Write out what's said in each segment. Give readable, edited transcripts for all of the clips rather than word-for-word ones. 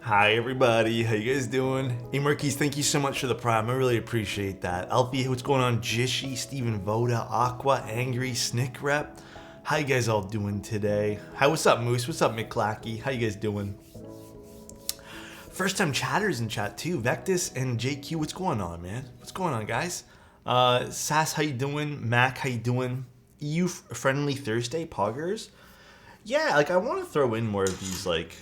Hi everybody, how you guys doing? Hey Marquise, thank you so much for the prime, I really appreciate that. Alfie, what's going on? Jishy, Steven Voda, Aqua, Angry, Snick Rep. How you guys all doing today? Hi, what's up Moose? What's up McClacky? How you guys doing? First time chatters in chat too. Vectus and JQ, what's going on, man? What's going on, guys? Sass, how you doing? Mac, how you doing? EU friendly Thursday, poggers? Yeah, like I want to throw in more of these like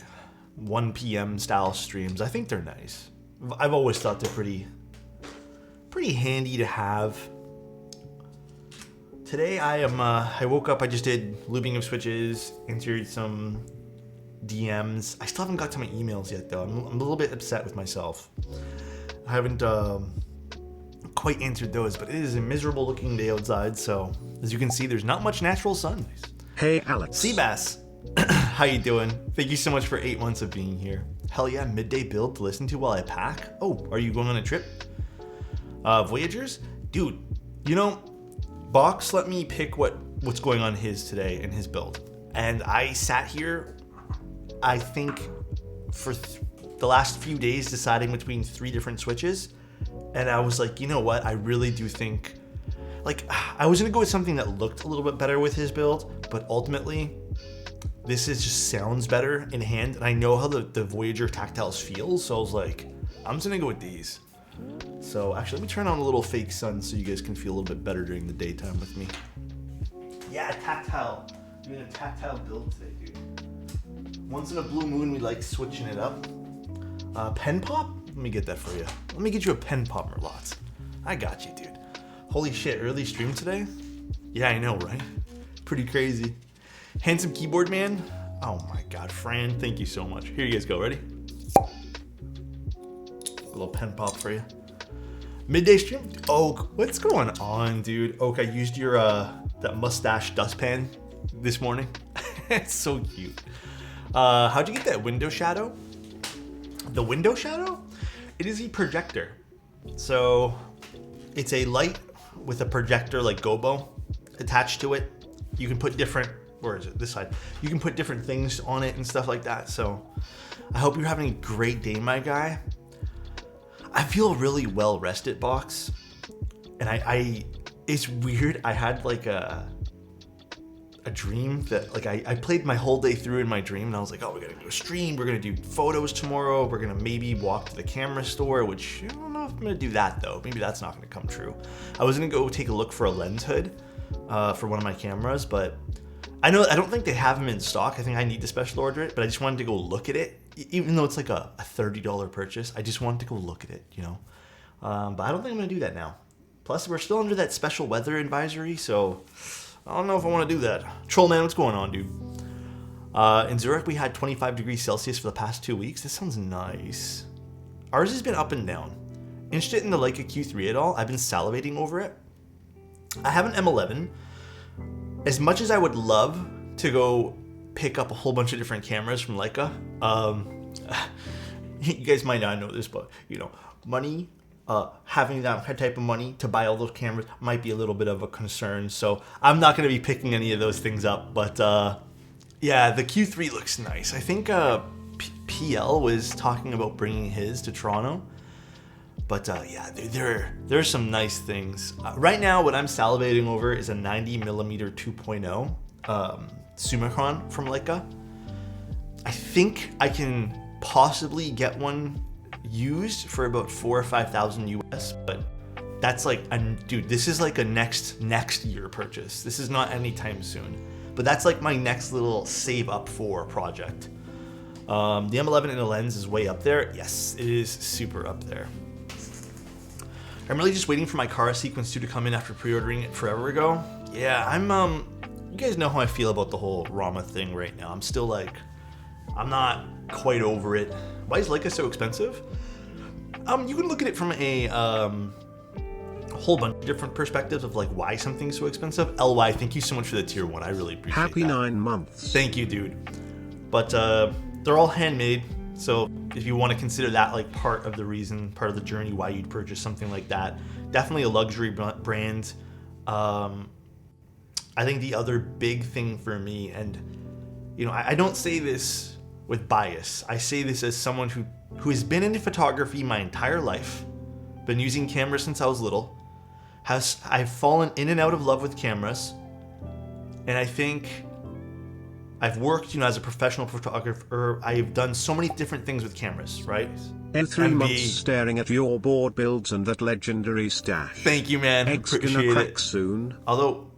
1 p.m. style streams. I think they're nice. I've always thought they're pretty handy to have. Today I woke up, I just did lubing of switches, answered some DMs. I still haven't got to my emails yet though. I'm a little bit upset with myself. I haven't quite answered those, but it is a miserable looking day outside, so as you can see, there's not much natural sun. Hey Alex. Seabass, how you doing? Thank you so much for 8 months of being here. Hell yeah, midday build to listen to while I pack. Oh, are you going on a trip? Voyagers? Dude, you know, Box let me pick what's going on today in his build. And I sat here, I think, for the last few days deciding between 3 different switches. And I was like, you know what? I really do think, like, I was going to go with something that looked a little bit better with his build, but ultimately, this just sounds better in hand. And I know how the Voyager tactiles feel, so I was like, I'm just going to go with these. So actually, let me turn on a little fake sun so you guys can feel a little bit better during the daytime with me. Yeah, tactile. Doing a tactile build today, dude. Once in a blue moon, we like switching it up. Pen pop? Let me get that for you. Let me get you a pen pop, Merlots. I got you, dude. Holy shit, early stream today? Yeah, I know, right? Pretty crazy. Handsome keyboard man? Oh my god, Fran, thank you so much. Here you guys go, ready? A little pen pop for you. Midday stream? Oak, what's going on, dude? Oak, I used your, that mustache dustpan this morning. It's so cute. How'd you get that window shadow? The window shadow? It is a projector. So, it's a light with a projector like Gobo attached to it. You can put different, where is it? This side. You can put different things on it and stuff like that. So, I hope you're having a great day, my guy. I feel really well rested, Box. And it's weird. I had like a dream that like I played my whole day through in my dream, and I was like, oh, we're gonna do a stream, we're gonna do photos tomorrow, we're gonna maybe walk to the camera store, which I don't know if I'm gonna do that though. Maybe that's not gonna come true. I was gonna go take a look for a lens hood for one of my cameras, but I don't think they have them in stock. I think I need to special order it, but I just wanted to go look at it, even though it's like a $30 purchase. I just wanted to go look at it, you know. But I don't think I'm gonna do that now. Plus, we're still under that special weather advisory, so I don't know if I want to do that. Trollman, what's going on, dude? In Zurich, we had 25 degrees Celsius for the past 2 weeks. This sounds nice. Ours has been up and down. Interested in the Leica Q3 at all? I've been salivating over it. I have an M11. As much as I would love to go pick up a whole bunch of different cameras from Leica, you guys might not know this, but, you know, money, having that type of money to buy all those cameras might be a little bit of a concern. So I'm not going to be picking any of those things up. But yeah, the Q3 looks nice. I think PL was talking about bringing his to Toronto. But yeah, there's some nice things. Right now, what I'm salivating over is a 90mm 2.0 Summicron from Leica. I think I can possibly get one used for about $4,000 or $5,000 US, but that's like, dude, this is like a next year purchase. This is not anytime soon, but that's like my next little save up for project. The M11 in the lens is way up there. Yes, it is super up there. I'm really just waiting for my Kara Sequence 2 to come in after pre-ordering it forever ago. Yeah, you guys know how I feel about the whole Rama thing right now. I'm still like, I'm not quite over it. Why is Leica so expensive? You can look at it from a whole bunch of different perspectives of like why something's so expensive. LY, thank you so much for the tier 1. I really appreciate that. Happy 9 months. Thank you, dude. But they're all handmade, so if you want to consider that like part of the journey why you'd purchase something like that, definitely a luxury brand. I think the other big thing for me, and you know, I don't say this with bias. I say this as someone who has been into photography my entire life, been using cameras since I was little. I've fallen in and out of love with cameras, and I think I've worked, as a professional photographer. I've done so many different things with cameras, right? In 3 months staring at your board builds and that legendary stash. Thank you, man. Eggs Appreciate gonna crack it. soon. Although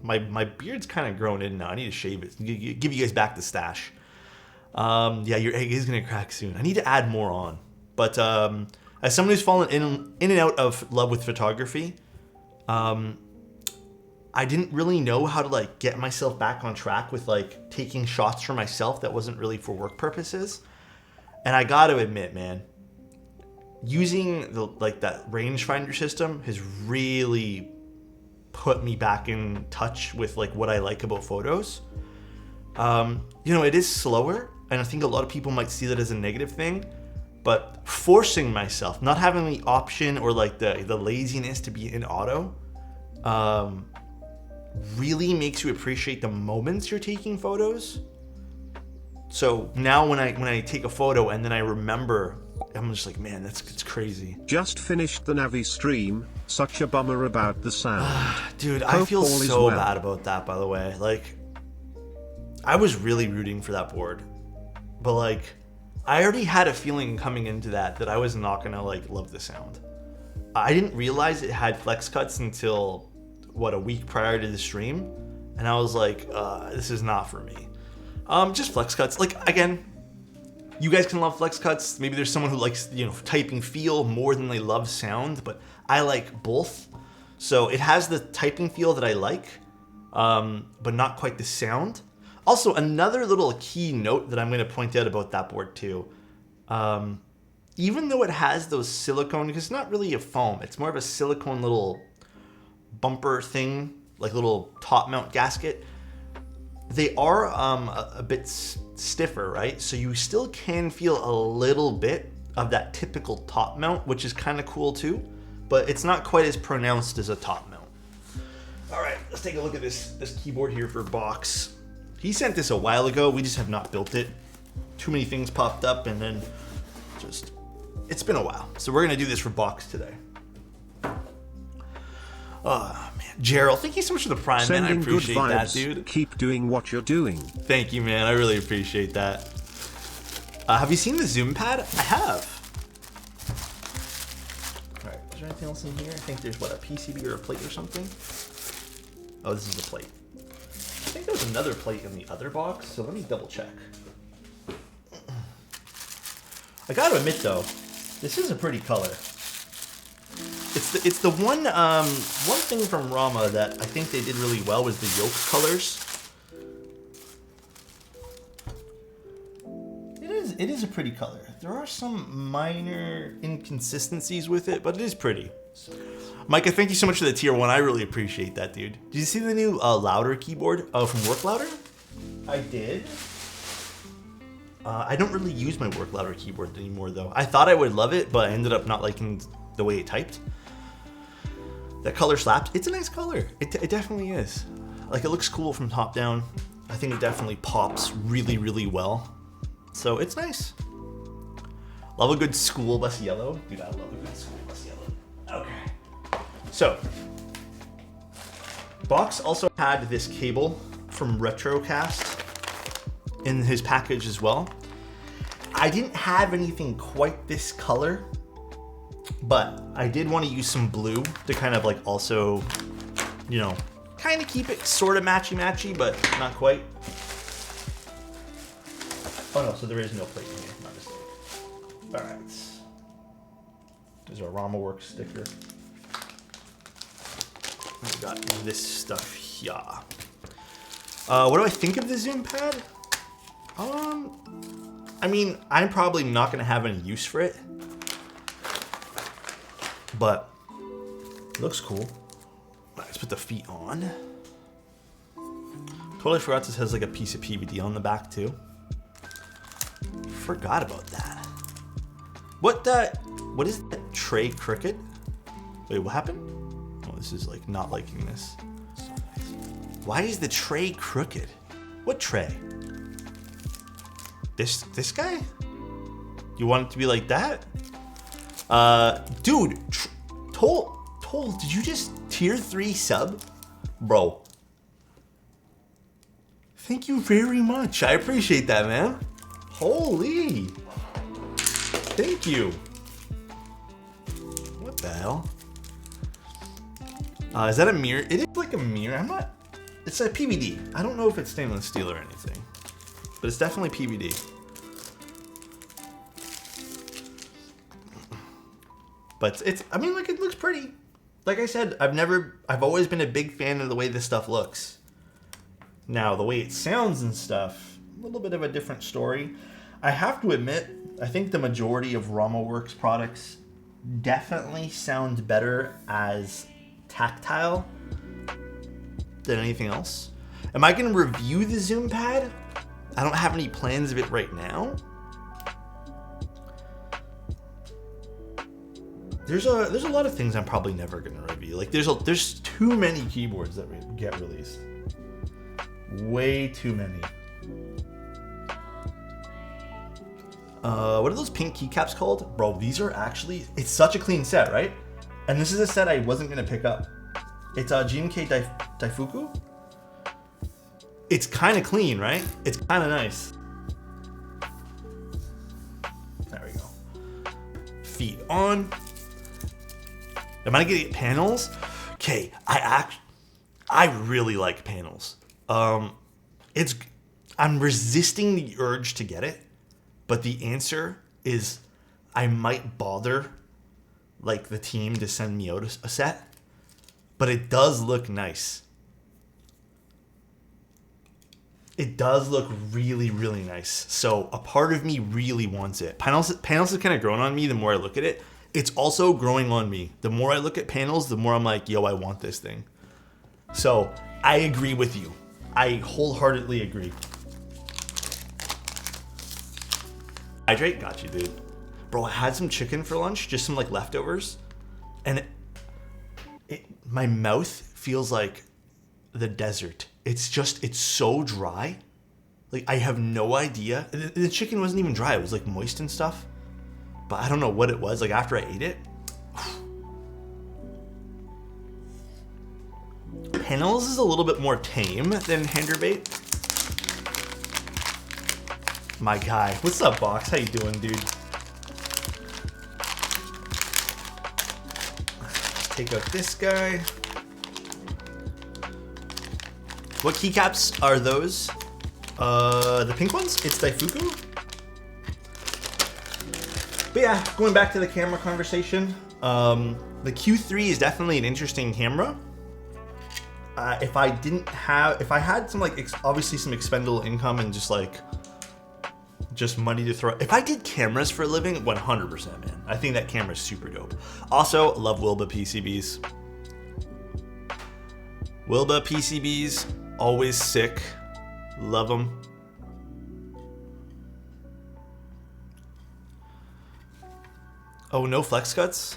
my beard's kind of grown in now. I need to shave it. Give you guys back the stash. Yeah, your egg is gonna crack soon. I need to add more on. But as someone who's fallen in and out of love with photography, I didn't really know how to like get myself back on track with like taking shots for myself that wasn't really for work purposes. And I got to admit, man, using that rangefinder system has really put me back in touch with like what I like about photos. It is slower, and I think a lot of people might see that as a negative thing, but forcing myself, not having the option or like the laziness to be in auto, really makes you appreciate the moments you're taking photos. So now when I take a photo and then I remember, I'm just like, man, it's crazy. Just finished the Navi stream. Such a bummer about the sound. Dude, I feel so bad about that, by the way. Like, I was really rooting for that board, but like, I already had a feeling coming into that I was not gonna like love the sound. I didn't realize it had flex cuts until a week prior to the stream, and I was like, this is not for me. Just flex cuts. Like, again, you guys can love flex cuts. Maybe there's someone who likes, typing feel more than they love sound, but I like both. So it has the typing feel that I like, but not quite the sound. Also, another little key note that I'm going to point out about that board too, even though it has those silicone, because it's not really a foam, it's more of a silicone little bumper thing, like little top mount gasket. They are a bit stiffer, right? So you still can feel a little bit of that typical top mount, which is kind of cool too, but it's not quite as pronounced as a top mount. All right, let's take a look at this keyboard here for Box. He sent this a while ago. We just have not built it. Too many things popped up, and then it's been a while. So we're gonna do this for Box today. Oh man, Gerald, thank you so much for the Prime, man. I appreciate that, dude. Keep doing what you're doing. Thank you, man. I really appreciate that. Have you seen the zoom pad? I have. All right, is there anything else in here? I think there's a PCB or a plate or something. Oh, this is the plate. I think there was another plate in the other box, so let me double check. I gotta admit though, this is a pretty color. It's the one thing from Rama that I think they did really well was the yoke colors. It is a pretty color. There are some minor inconsistencies with it, but it is pretty. Micah, thank you so much for the tier 1. I really appreciate that, dude. Did you see the new Louder keyboard from Work Louder? I did. I don't really use my Work Louder keyboard anymore, though. I thought I would love it, but I ended up not liking the way it typed. That color slaps. It's a nice color. It definitely is. Like, it looks cool from top down. I think it definitely pops really, really well. So it's nice. Love a good school bus yellow. Dude, I love a good school bus yellow. Okay. So, Box also had this cable from Retrocast in his package as well. I didn't have anything quite this color, but I did want to use some blue to kind of like also, kind of keep it sort of matchy-matchy, but not quite. Oh no, so there is no plate in here, my mistake. All right. There's our Rama Works sticker. We got this stuff here. What do I think of the zoom pad? I mean, I'm probably not gonna have any use for it, but it looks cool. Let's put the feet on. Totally forgot this has like a piece of PVD on the back too. Forgot about that. What is that tray crooked? Wait, what happened? Oh, this is like not liking this. Why is the tray crooked? What tray? This guy? You want it to be like that? Dude, Toll, did you just tier 3 sub? Bro. Thank you very much. I appreciate that, man. Holy. Thank you. What the hell? Is that a mirror? It is like a mirror. I'm not... It's a PVD. I don't know if it's stainless steel or anything. But it's definitely PVD. But it's... I mean, like, it looks pretty. Like I said, I've always been a big fan of the way this stuff looks. Now, the way it sounds and stuff, a little bit of a different story. I have to admit, I think the majority of RamaWorks products definitely sound better as tactile than anything else. Am I going to review the Zoom pad? I don't have any plans of it right now. There's a lot of things I'm probably never going to review. Like there's too many keyboards that get released. Way too many. What are those pink keycaps called? Bro, these are actually... It's such a clean set, right? And this is a set I wasn't going to pick up. It's a GMK Daifuku. It's kind of clean, right? It's kind of nice. There we go. Feet on. Am I going to get panels? Okay, I really like panels. I'm resisting the urge to get it, but the answer is I might bother like the team to send me out a set, but it does look nice. It does look really, really nice. So a part of me really wants it. Panels has kind of grown on me the more I look at it. It's also growing on me. The more I look at panels, the more I'm like, yo, I want this thing. So I agree with you. I wholeheartedly agree. Hydrate? Got you, dude. Bro, I had some chicken for lunch, just some like leftovers. And my mouth feels like the desert. It's so dry. Like I have no idea. The chicken wasn't even dry. It was like moist and stuff. But I don't know what it was. Like after I ate it. Panels is a little bit more tame than Handerbait. My guy. What's up, Box? How you doing, dude? Take out this guy. What keycaps are those? The pink ones? It's Daifuku. But yeah, going back to the camera conversation, the Q3 is definitely an interesting camera. If I had some obviously some expendable income and just money to throw. If I did cameras for a living, 100%, man. I think that camera's super dope. Also, love Wilba PCBs. Wilba PCBs, always sick. Love them. Oh, no flex cuts?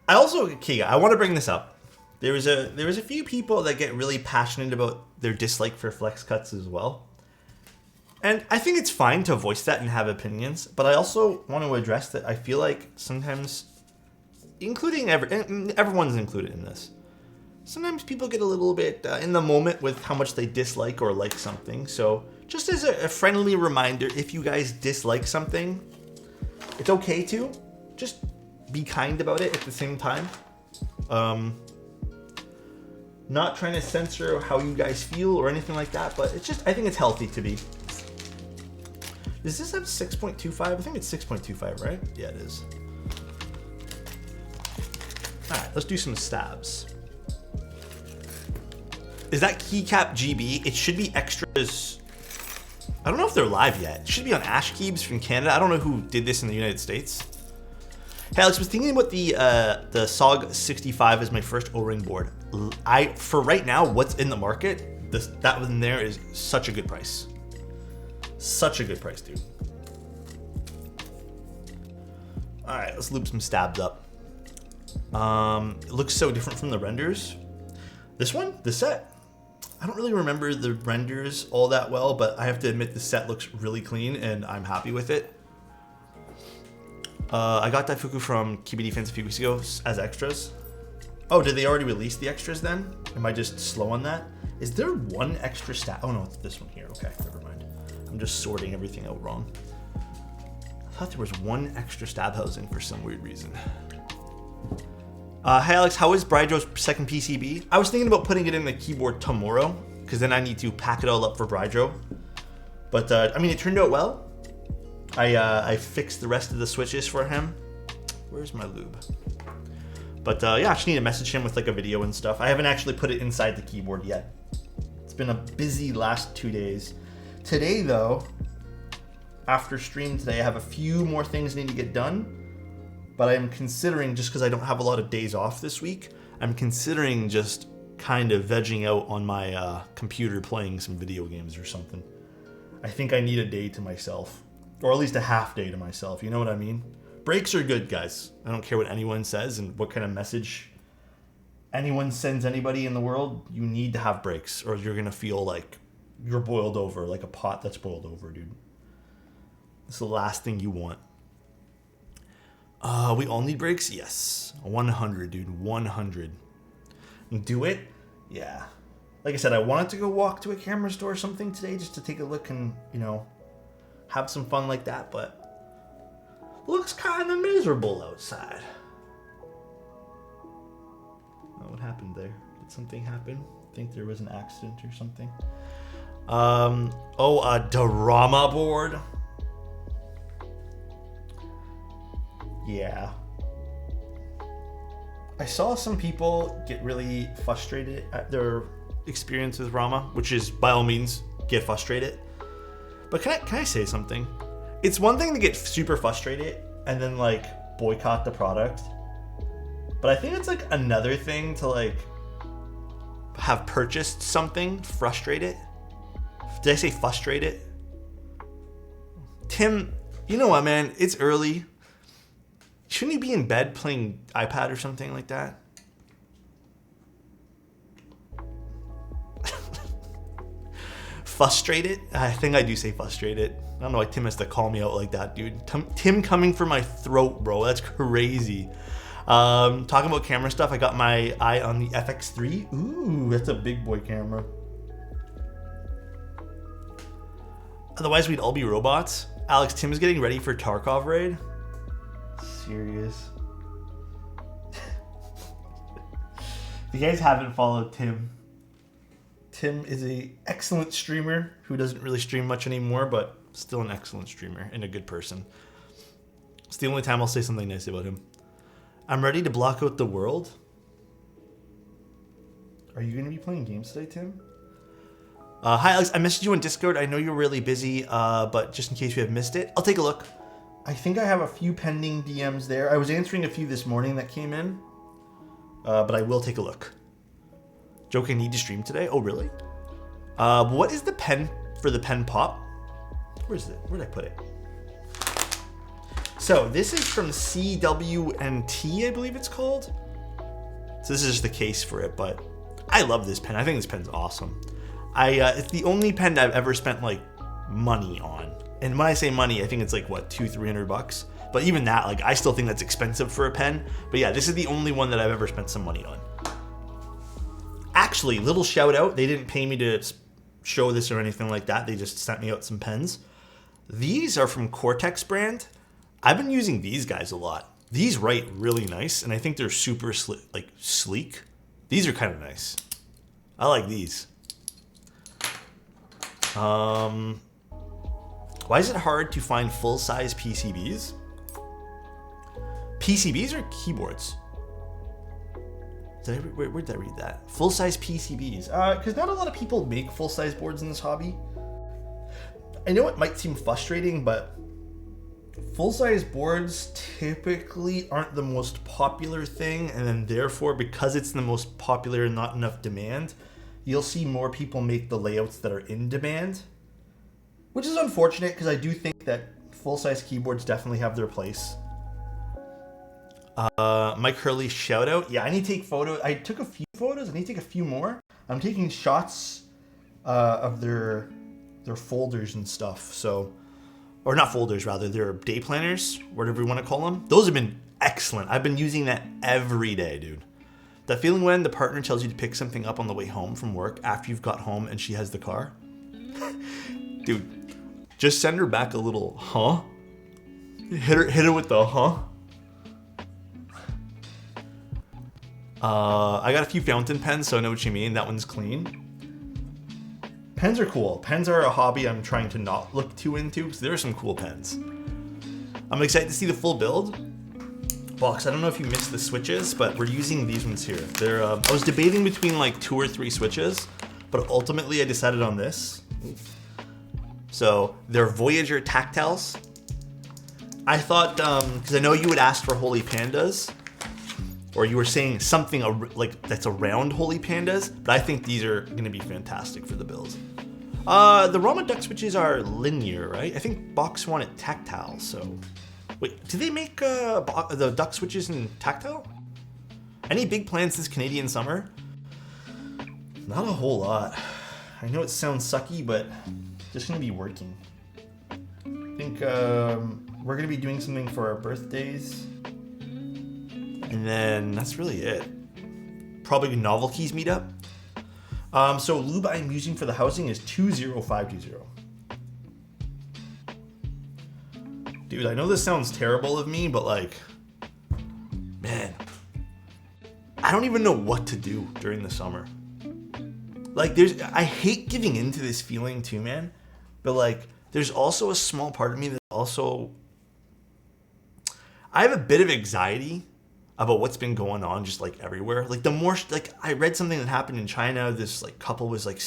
I want to bring this up. There was a few people that get really passionate about their dislike for flex cuts as well. And I think it's fine to voice that and have opinions, but I also want to address that I feel like sometimes, everyone's included in this, sometimes people get a little bit in the moment with how much they dislike or like something. So just as a friendly reminder, if you guys dislike something, it's okay to just be kind about it at the same time. Not trying to censor how you guys feel or anything like that, but it's just, I think it's healthy to be. Does this have 6.25? I think it's 6.25, right? Yeah, it is. All right, let's do some stabs. Is that Keycap GB? It should be extras. I don't know if they're live yet. It should be on Ash Keebs from Canada. I don't know who did this in the United States. Hey, Alex, was thinking about the SOG 65 as my first O-ring board. For right now, what's in the market, that one there is such a good price. Such a good price, dude. All right, let's loop some stabs up. It looks so different from the renders. This one, this set, I don't really remember the renders all that well, but I have to admit the set looks really clean and I'm happy with it. I got Daifuku from Kibi Defense a few weeks ago as extras. Oh, did they already release the extras then? Am I just slow on that? Is there one extra stat? Oh no, it's this one here. Okay, never mind. I'm just sorting everything out wrong. I thought there was one extra stab housing for some weird reason. Hi Alex, how is Brydro's second PCB? I was thinking about putting it in the keyboard tomorrow, because then I need to pack it all up for Brydro. But I mean, it turned out well. I fixed the rest of the switches for him. Where's my lube? But yeah, I just need to message him with like a video and stuff. I haven't actually put it inside the keyboard yet. It's been a busy last 2 days. Today though, after stream today, I have a few more things I need to get done. But I'm considering, just because I don't have a lot of days off this week, I'm considering just kind of vegging out on my computer playing some video games or something. I think I need a day to myself. Or at least a half day to myself, you know what I mean? Breaks are good, guys. I don't care what anyone says and what kind of message anyone sends anybody in the world. You need to have breaks or you're going to feel like you're boiled over, like a pot that's boiled over, dude. It's the last thing you want. We all need breaks? Yes. 100, dude. 100. Do it? Yeah. Like I said, I wanted to go walk to a camera store or something today just to take a look and, you know, have some fun like that, but looks kind of miserable outside. Oh, what happened there? Did something happen? I think there was an accident or something. Oh, a Rama board. Yeah. I saw some people get really frustrated at their experience with Rama, which is by all means get frustrated. But can I say something? It's one thing to get super frustrated and then like boycott the product. But I think it's like another thing to like have purchased something frustrated. Did I say frustrated? Tim, you know what, man? It's early. Shouldn't you be in bed playing iPad or something like that? Frustrated? I think I do say frustrated. I don't know why Tim has to call me out like that, dude. Tim coming for my throat, bro. That's crazy. Talking about camera stuff, I got my eye on the FX3. Ooh, that's a big boy camera. Otherwise, we'd all be robots. Alex, Tim is getting ready for Tarkov raid. Serious. If you guys haven't followed Tim is a excellent streamer who doesn't really stream much anymore, but still an excellent streamer and a good person. It's the only time I'll say something nice about him. I'm ready to block out the world. Are you going to be playing games today, Tim? Hi, Alex. I messaged you on Discord. I know you're really busy, but just in case you have missed it, I'll take a look. I think I have a few pending DMs there. I was answering a few this morning that came in, but I will take a look. Joke, I need to stream today. Oh, really? What is the pen for the pen pop? Where is it? Where did I put it? So this is from CWNT, I believe it's called. So this is just the case for it, but I love this pen. I think this pen's awesome. It's the only pen that I've ever spent like money on. And when I say money, I think it's like what, $200-300. But even that, like I still think that's expensive for a pen. But yeah, this is the only one that I've ever spent some money on. Actually, little shout out. They didn't pay me to show this or anything like that. They just sent me out some pens. These are from Cortex brand. I've been using these guys a lot. These write really nice, and I think they're super sleek. These are kind of nice. I like these. Why is it hard to find full-size PCBs? PCBs or keyboards? Where did I read that? Full-size PCBs. Because not a lot of people make full-size boards in this hobby. I know it might seem frustrating, but full-size boards typically aren't the most popular thing, and then therefore, because it's the most popular and not enough demand, you'll see more people make the layouts that are in demand. Which is unfortunate, because I do think that full-size keyboards definitely have their place. Mike Hurley shout out. Yeah, I need to take photos. I took a few photos. I need to take a few more. I'm taking shots of their folders and stuff. So, or not folders, rather, their day planners, whatever you want to call them. Those have been excellent. I've been using that every day, dude. That feeling when the partner tells you to pick something up on the way home from work after you've got home and she has the car. Dude, just send her back a little, huh? Hit her with the, huh? I got a few fountain pens, so I know what you mean. That one's clean. Pens are cool. Pens are a hobby I'm trying to not look too into, because there are some cool pens. I'm excited to see the full build. Box, I don't know if you missed the switches, but we're using these ones here. They're, I was debating between like 2 or 3 switches, but ultimately I decided on this. So they're Voyager tactiles. I thought, because I know you would ask for Holy Pandas, or you were saying something like that's around Holy Pandas, but I think these are going to be fantastic for the build. The Rama duck switches are linear, right? I think Box wanted tactile, so... Wait, do they make the duck switches in tactile? Any big plans this Canadian summer? Not a whole lot. I know it sounds sucky, but just gonna be working. I think we're gonna be doing something for our birthdays. And then that's really it. Probably Novelties meetup. So lube I'm using for the housing is 20520. Dude, I know this sounds terrible of me, but like, man, I don't even know what to do during the summer. Like, I hate giving into this feeling too, man. But like, there's also a small part of me that also, I have a bit of anxiety about what's been going on just like everywhere. Like the more, like I read something that happened in China. This like couple was like,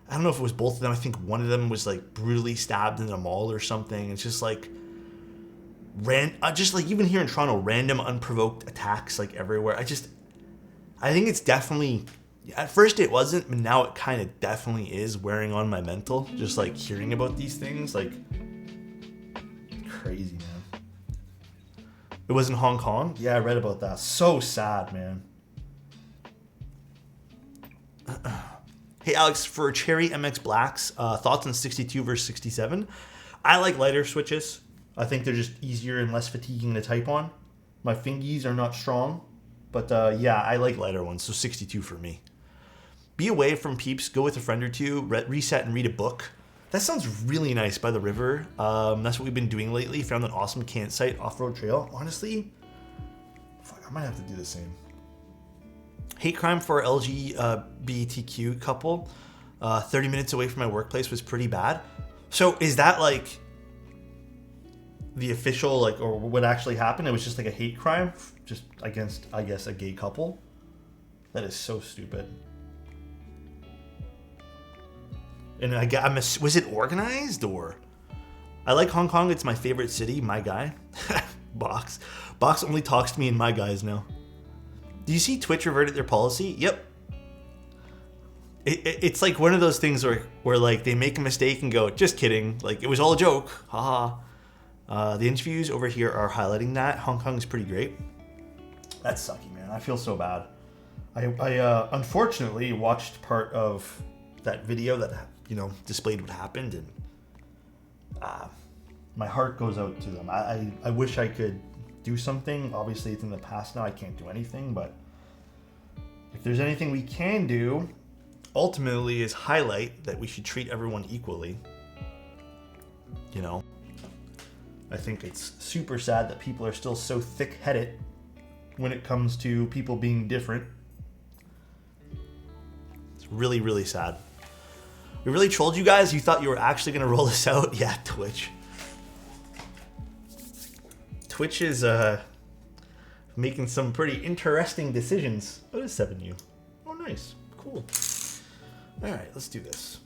I don't know if it was both of them. I think one of them was like brutally stabbed in a mall or something. It's just like, just like even here in Toronto, random unprovoked attacks like everywhere. I think it's definitely, at first it wasn't, but now it kind of definitely is wearing on my mental. Just like hearing about these things, like crazy, man. It was in Hong Kong? Yeah, I read about that. So sad, man. Hey Alex, for Cherry MX Blacks, thoughts on 62 versus 67? I like lighter switches. I think they're just easier and less fatiguing to type on. My fingies are not strong, but yeah, I like lighter ones, so 62 for me. Be away from peeps, go with a friend or two, reset and read a book. That sounds really nice by the river. That's what we've been doing lately. Found an awesome campsite, off-road trail. Honestly, fuck, I might have to do the same. Hate crime for LGBTQ couple. 30 minutes away from my workplace was pretty bad. So is that like the official, like, or what actually happened? It was just like a hate crime just against, I guess, a gay couple? That is so stupid. And was it organized, or? I like Hong Kong. It's my favorite city. My guy. Box only talks to me in my guys now. Do you see Twitch reverted their policy? Yep. It's like one of those things where like they make a mistake and go, just kidding. Like it was all a joke. Haha. The interviews over here are highlighting that. Hong Kong is pretty great. That's sucky, man. I feel so bad. I unfortunately watched part of that video that, you know, displayed what happened, and my heart goes out to them. I wish I could do something. Obviously, it's in the past now. I can't do anything, but if there's anything we can do, ultimately is highlight that we should treat everyone equally. You know? I think it's super sad that people are still so thick-headed when it comes to people being different. It's really, really sad. We really trolled you guys? You thought you were actually going to roll this out? Yeah, Twitch. Twitch is making some pretty interesting decisions. What is 7U? Oh, nice. Cool. All right, let's do this.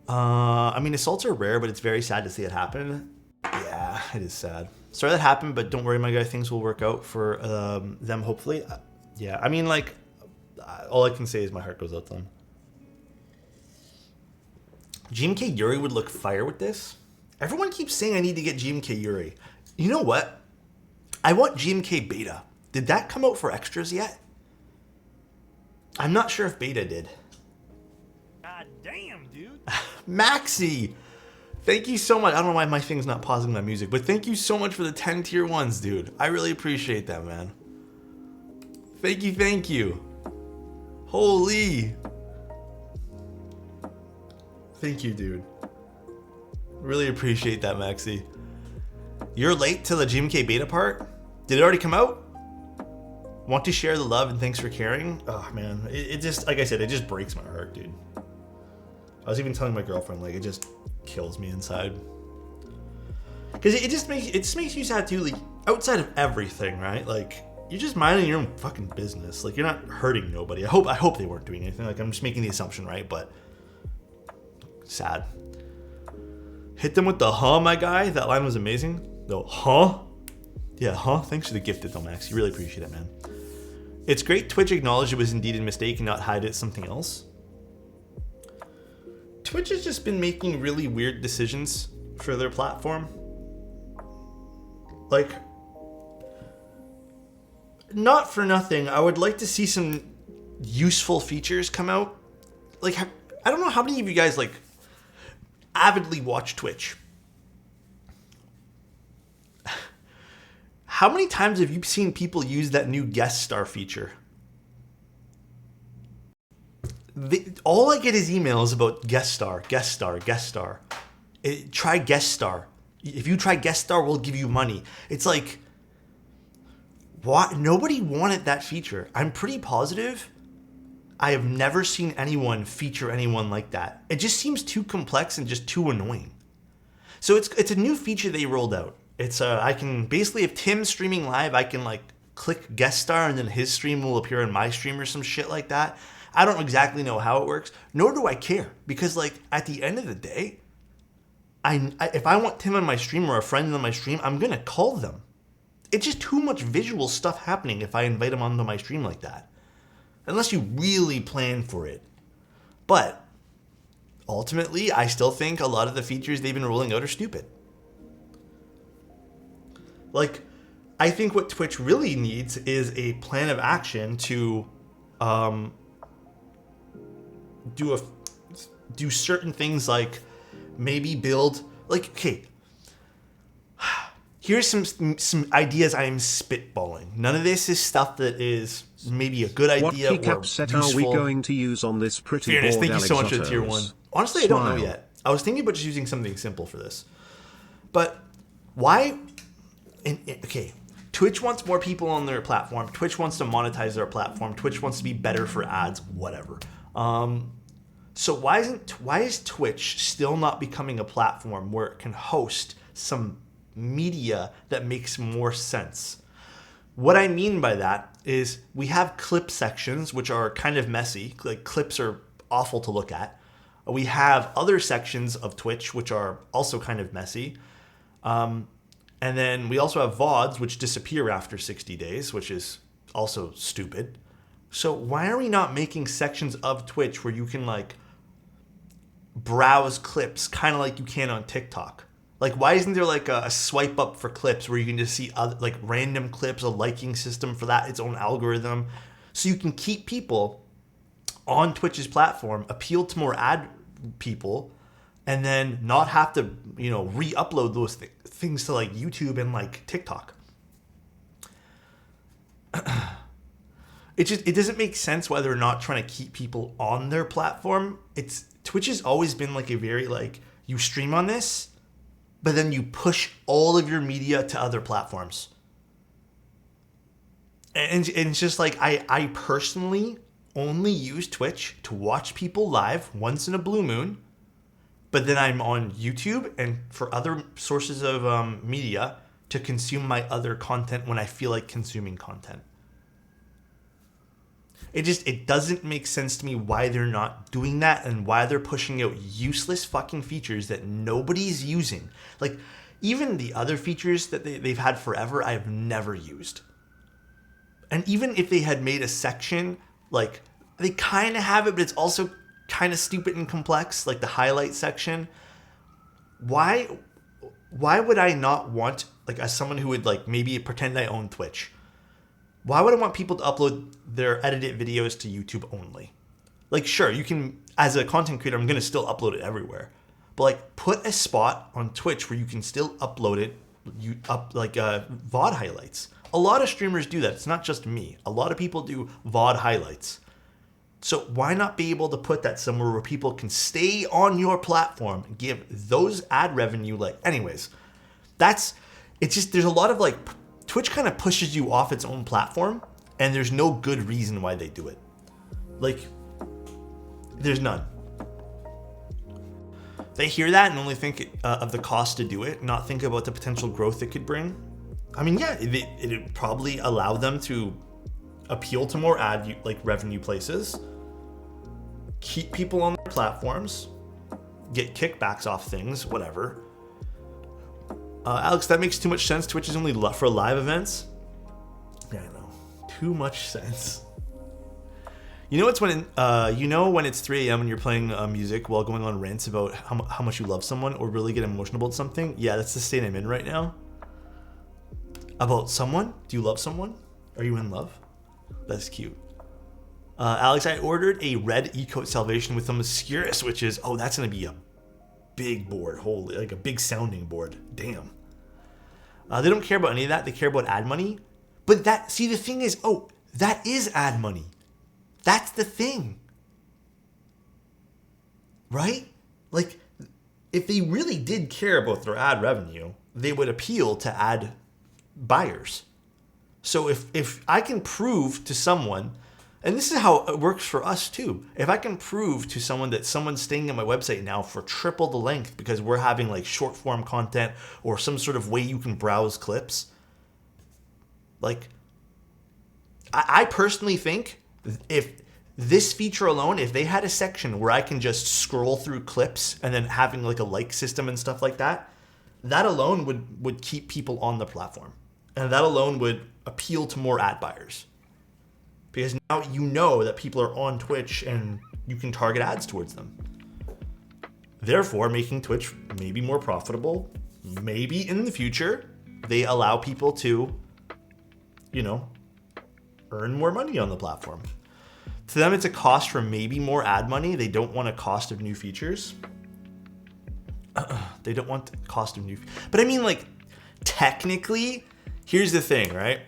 I mean, assaults are rare, but it's very sad to see it happen. Yeah, it is sad. Sorry that happened, but don't worry, my guy. Things will work out for them, hopefully. Yeah, I mean, like, all I can say is my heart goes out to them. GMK Yuri would look fire with this. Everyone keeps saying I need to get GMK Yuri. You know what? I want GMK Beta. Did that come out for extras yet? I'm not sure if Beta did. Maxi, thank you so much. I don't know why my thing's not pausing my music, but thank you so much for the 10 tier 1s, dude. I really appreciate that, man. Thank you, thank you. Holy. Thank you, dude. Really appreciate that, Maxi. You're late to the GMK beta part? Did it already come out? Want to share the love and thanks for caring? Oh, man. It just, like I said, it just breaks my heart, dude. I was even telling my girlfriend, like, it just kills me inside. Because it just makes you sad, too. Like, outside of everything, right? Like, you're just minding your own fucking business. Like, you're not hurting nobody. I hope they weren't doing anything. Like, I'm just making the assumption, right? But sad. Hit them with the huh, my guy. That line was amazing. No, huh? Yeah, huh? Thanks for the gifted though, Max. You really appreciate it, man. It's great Twitch acknowledged it was indeed a mistake and not hide it something else. Twitch has just been making really weird decisions for their platform. Like, not for nothing, I would like to see some useful features come out. Like, I don't know how many of you guys, like, avidly watch Twitch. How many times have you seen people use that new guest star feature? All I get is emails about guest star, guest star, guest star. Try guest star. If you try guest star, we'll give you money. It's like, what? Nobody wanted that feature. I'm pretty positive I have never seen anyone feature anyone like that. It just seems too complex and just too annoying. So it's a new feature they rolled out. It's I can basically, if Tim's streaming live, I can like click guest star and then his stream will appear in my stream or some shit like that. I don't exactly know how it works, nor do I care, because like at the end of the day, if I want Tim on my stream or a friend on my stream, I'm gonna call them. It's just too much visual stuff happening if I invite them onto my stream like that, unless you really plan for it. But ultimately, I still think a lot of the features they've been rolling out are stupid. Like, I think what Twitch really needs is a plan of action to do certain things, like maybe build, like, okay, here's some ideas I am spitballing. None of this is stuff that is maybe a good idea what or keycap set useful. are we going to use on this pretty Fairness, board, thank you so much for the Alexotos? tier 1. Honestly, I don't know yet. I was thinking about just using something simple for this. But why? Okay, Twitch wants more people on their platform. Twitch wants to monetize their platform. Twitch wants to be better for ads, whatever. So why is Twitch still not becoming a platform where it can host some media that makes more sense? What I mean by that is we have clip sections, which are kind of messy. Like, clips are awful to look at. We have other sections of Twitch, which are also kind of messy. And then we also have VODs, which disappear after 60 days, which is also stupid. So why are we not making sections of Twitch where you can, like, browse clips kind of like you can on TikTok? Like, why isn't there like a swipe up for clips where you can just see other, like, random clips, a liking system for that, its own algorithm, so you can keep people on Twitch's platform, appeal to more ad people, and then not have to, you know, re-upload those things to like YouTube and like TikTok. It doesn't make sense why they're not trying to keep people on their platform. Twitch has always been like a very, like, you stream on this, but then you push all of your media to other platforms. And it's just like, I personally only use Twitch to watch people live once in a blue moon, but then I'm on YouTube and for other sources of media to consume my other content when I feel like consuming content. It doesn't make sense to me why they're not doing that and why they're pushing out useless fucking features that nobody's using. Like, even the other features that they've had forever, I've never used. And even if they had made a section, like, they kind of have it, but it's also kind of stupid and complex, like the highlight section. Why would I not want, like, as someone who would, like, maybe pretend I own Twitch, why would I want people to upload their edited videos to YouTube only? Like, sure, you can, as a content creator, I'm going to still upload it everywhere. but like put a spot on Twitch where you can still upload it, VOD highlights. A lot of streamers do that. It's not just me. A lot of people do VOD highlights. So why not be able to put that somewhere where people can stay on your platform and give those ad revenue? Like, anyways, it's just, there's a lot of like, Twitch kind of pushes you off its own platform, and there's no good reason why they do it. Like, there's none. They hear that and only think of the cost to do it, not think about the potential growth it could bring. I mean, yeah, it would probably allow them to appeal to more ad revenue places, keep people on their platforms, get kickbacks off things, whatever. Alex, that makes too much sense. Twitch is only for live events. Yeah, I know. Too much sense. You know it's when when it's 3 a.m. and you're playing music while going on rants about how much you love someone or really get emotional about something? Yeah, that's the state I'm in right now. About someone? Do you love someone? Are you in love? That's cute. Alex, I ordered a red E-Coat Salvation with some obscura switches. Oh, that's going to be a big board. Holy, like a big sounding board. Damn. They don't care about any of that. They care about ad money. But the thing is, that is ad money. That's the thing. Right? Like, if they really did care about their ad revenue, they would appeal to ad buyers. So if I can prove to someone, and this is how it works for us too, if I can prove to someone that someone's staying at my website now for triple the length because we're having like short form content or some sort of way you can browse clips, like I personally think if this feature alone, if they had a section where I can just scroll through clips and then having like a like system and stuff like that, that alone would keep people on the platform. And that alone would appeal to more ad buyers. Because now you know that people are on Twitch and you can target ads towards them. Therefore, making Twitch maybe more profitable. Maybe in the future, they allow people to, earn more money on the platform. To them, it's a cost for maybe more ad money. They don't want a cost of new features. They don't want the cost of new. But I mean, like, technically, here's the thing, right?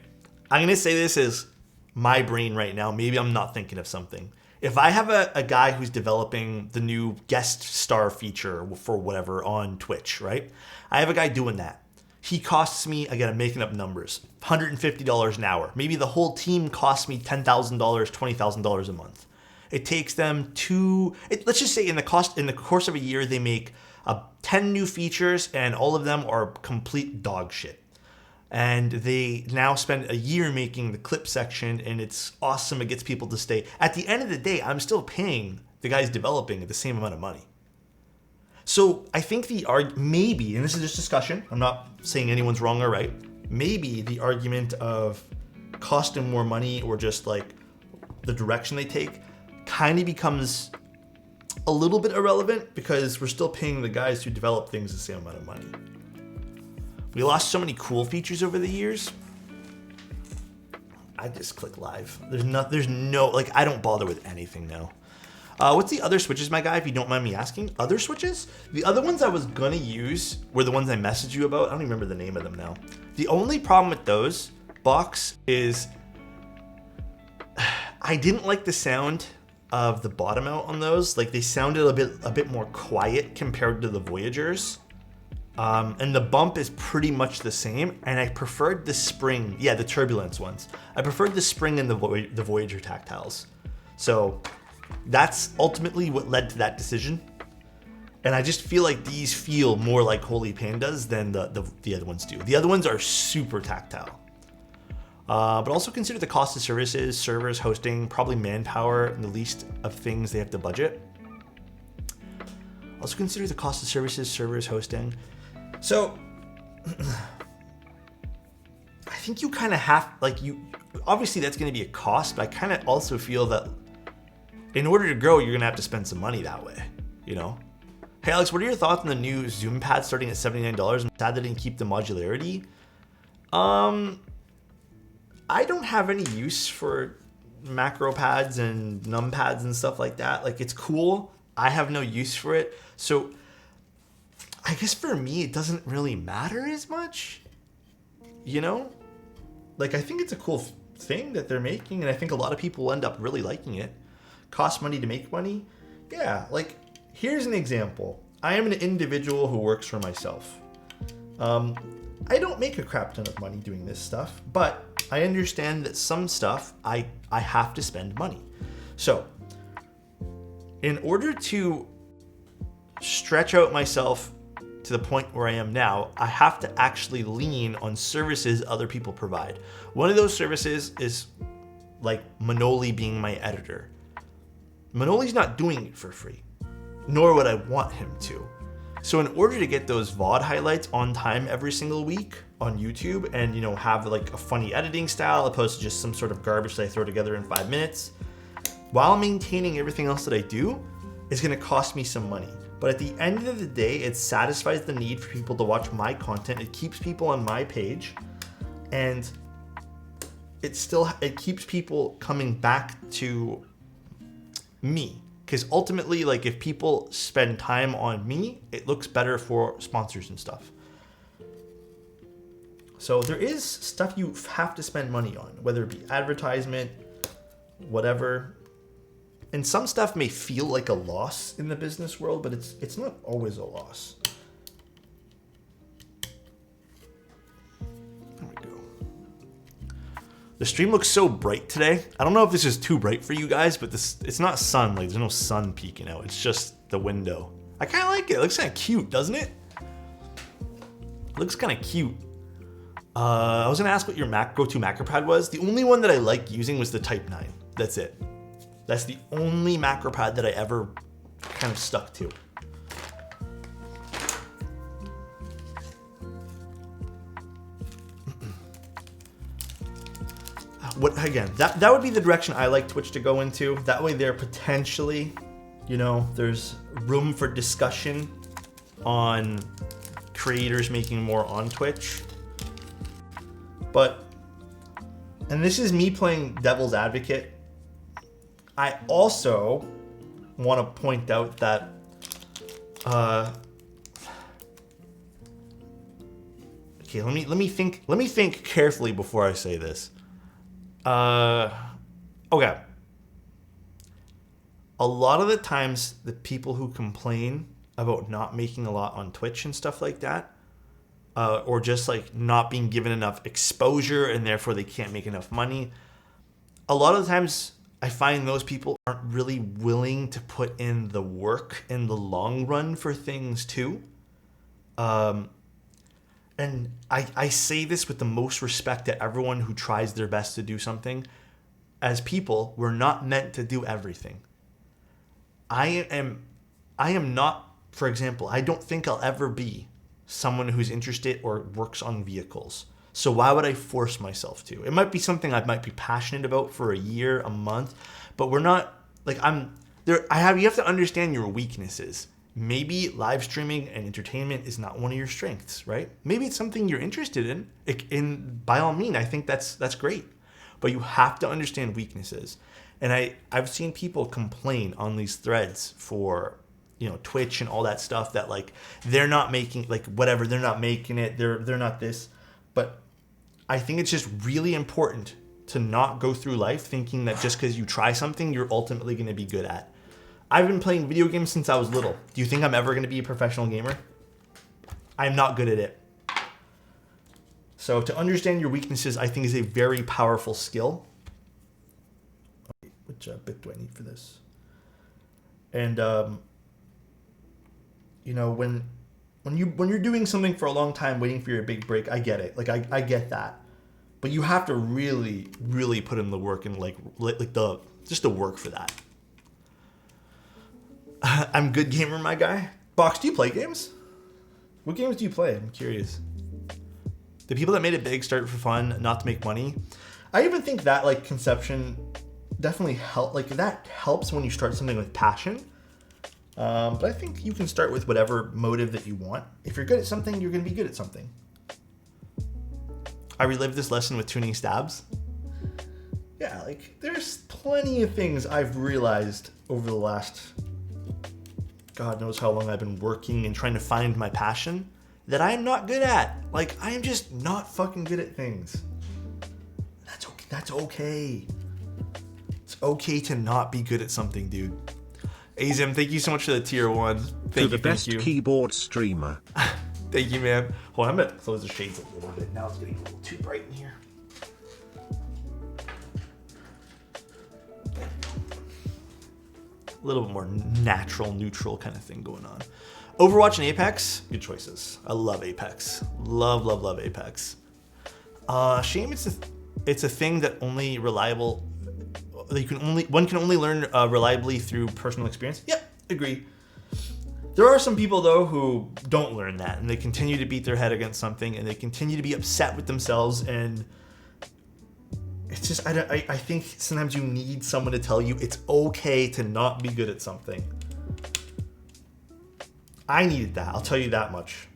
I'm going to say this as my brain right now. Maybe I'm not thinking of something. If I have a guy who's developing the new guest star feature for whatever on Twitch, right? I have a guy doing that. He costs me, again, I'm making up numbers, $150 an hour. Maybe the whole team costs me $10,000, $20,000 a month. It takes them let's just say in the course of a year, they make 10 new features and all of them are complete dog shit. And they now spend a year making the clip section and it's awesome. It gets people to stay. At the end of the day, I'm still paying the guys developing the same amount of money. So I think maybe, and this is just discussion, I'm not saying anyone's wrong or right, maybe the argument of costing more money or just like the direction they take kind of becomes a little bit irrelevant because we're still paying the guys who develop things the same amount of money. We lost so many cool features over the years. I just click live. There's no, like, I don't bother with anything now. What's the other switches, my guy, if you don't mind me asking? Other switches? The other ones I was gonna use were the ones I messaged you about. I don't even remember the name of them now. The only problem with those, Box, is I didn't like the sound of the bottom out on those. Like, they sounded a bit more quiet compared to the Voyagers. And the bump is pretty much the same, and I preferred the spring, the turbulence ones. I preferred the spring and the Voyager tactiles. So that's ultimately what led to that decision. And I just feel like these feel more like Holy Pandas than the other ones do. The other ones are super tactile. But also consider the cost of services, servers, hosting, probably manpower, and the least of things they have to budget. Also consider the cost of services, servers, hosting. So, I think you kind of have, obviously that's going to be a cost, but I kind of also feel that in order to grow, you're going to have to spend some money that way, Hey Alex, what are your thoughts on the new Zoom pad starting at $79? I'm sad they didn't keep the modularity. I don't have any use for macro pads and num pads and stuff like that. Like, it's cool. I have no use for it. So I guess for me, it doesn't really matter as much, you know? Like, I think it's a cool thing that they're making, and I think a lot of people will end up really liking it. Cost money to make money? Yeah, like, here's an example. I am an individual who works for myself. I don't make a crap ton of money doing this stuff, but I understand that some stuff I have to spend money. So, in order to stretch out myself to the point where I am now, I have to actually lean on services other people provide. One of those services is like Manoli being my editor. Manoli's not doing it for free, nor would I want him to. So in order to get those VOD highlights on time every single week on YouTube and, you know, have like a funny editing style opposed to just some sort of garbage that I throw together in 5 minutes, while maintaining everything else that I do, is going to cost me some money. But at the end of the day, it satisfies the need for people to watch my content. It keeps people on my page, and it keeps people coming back to me. Because ultimately, like, if people spend time on me, it looks better for sponsors and stuff. So there is stuff you have to spend money on, whether it be advertisement, whatever. And some stuff may feel like a loss in the business world, but it's not always a loss. There we go. The stream looks so bright today. I don't know if this is too bright for you guys, but it's not sun. Like, there's no sun peeking out. It's just the window. I kind of like it. It looks kind of cute, doesn't it? It looks kind of cute. I was gonna ask what your go-to macro pad was. The only one that I like using was the Type 9. That's it. That's the only macro pad that I ever kind of stuck to. That would be the direction I like Twitch to go into. That way there potentially, you know, there's room for discussion on creators making more on Twitch. But, and this is me playing devil's advocate, I also want to point out that okay, let me think carefully before I say this. Okay. A lot of the times the people who complain about not making a lot on Twitch and stuff like that, or just like not being given enough exposure and therefore they can't make enough money, a lot of the times I find those people aren't really willing to put in the work in the long run for things too. And I say this with the most respect to everyone who tries their best to do something. As people, we're not meant to do everything. I am not, for example, I don't think I'll ever be someone who's interested or works on vehicles. So why would I force myself to? It might be something I might be passionate about for a year, a month, but we're not, like, you have to understand your weaknesses. Maybe live streaming and entertainment is not one of your strengths, right? Maybe it's something you're interested in. By all means, I think that's great. But you have to understand weaknesses. And I've seen people complain on these threads for, you know, Twitch and all that stuff that, like, they're not making, like, whatever, they're not making it, they're not this. But I think it's just really important to not go through life thinking that just because you try something, you're ultimately going to be good at. I've been playing video games since I was little. Do you think I'm ever going to be a professional gamer? I'm not good at it. So to understand your weaknesses, I think, is a very powerful skill. Which bit do I need for this? And you know, when you're doing something for a long time, waiting for your big break, I get it. Like, I get that. But you have to really, really put in the work and like the work for that. I'm good gamer, my guy. Box, do you play games? What games do you play? I'm curious. The people that made it big started for fun, not to make money. I even think that, like, conception definitely helps when you start something with passion. But I think you can start with whatever motive that you want. If you're good at something, you're going to be good at something. I relived this lesson with tuning stabs. Yeah, like, there's plenty of things I've realized over the last God knows how long I've been working and trying to find my passion that I am not good at. Like, I am just not fucking good at things. That's okay. That's okay. It's okay to not be good at something, dude. Azim, thank you so much for the tier 1. Thank you, best keyboard streamer. Thank you, man. Hold on, I'm gonna close the shades a little bit. Now it's getting a little too bright in here. A little bit more natural, neutral kind of thing going on. Overwatch and Apex, good choices. I love Apex. Love, love, love Apex. Shame it's a thing that only reliable. One can only learn reliably through personal experience. Yep, agree. There are some people though who don't learn that, and they continue to beat their head against something, and they continue to be upset with themselves, and it's just I think sometimes you need someone to tell you it's okay to not be good at something. I needed that, I'll tell you that much.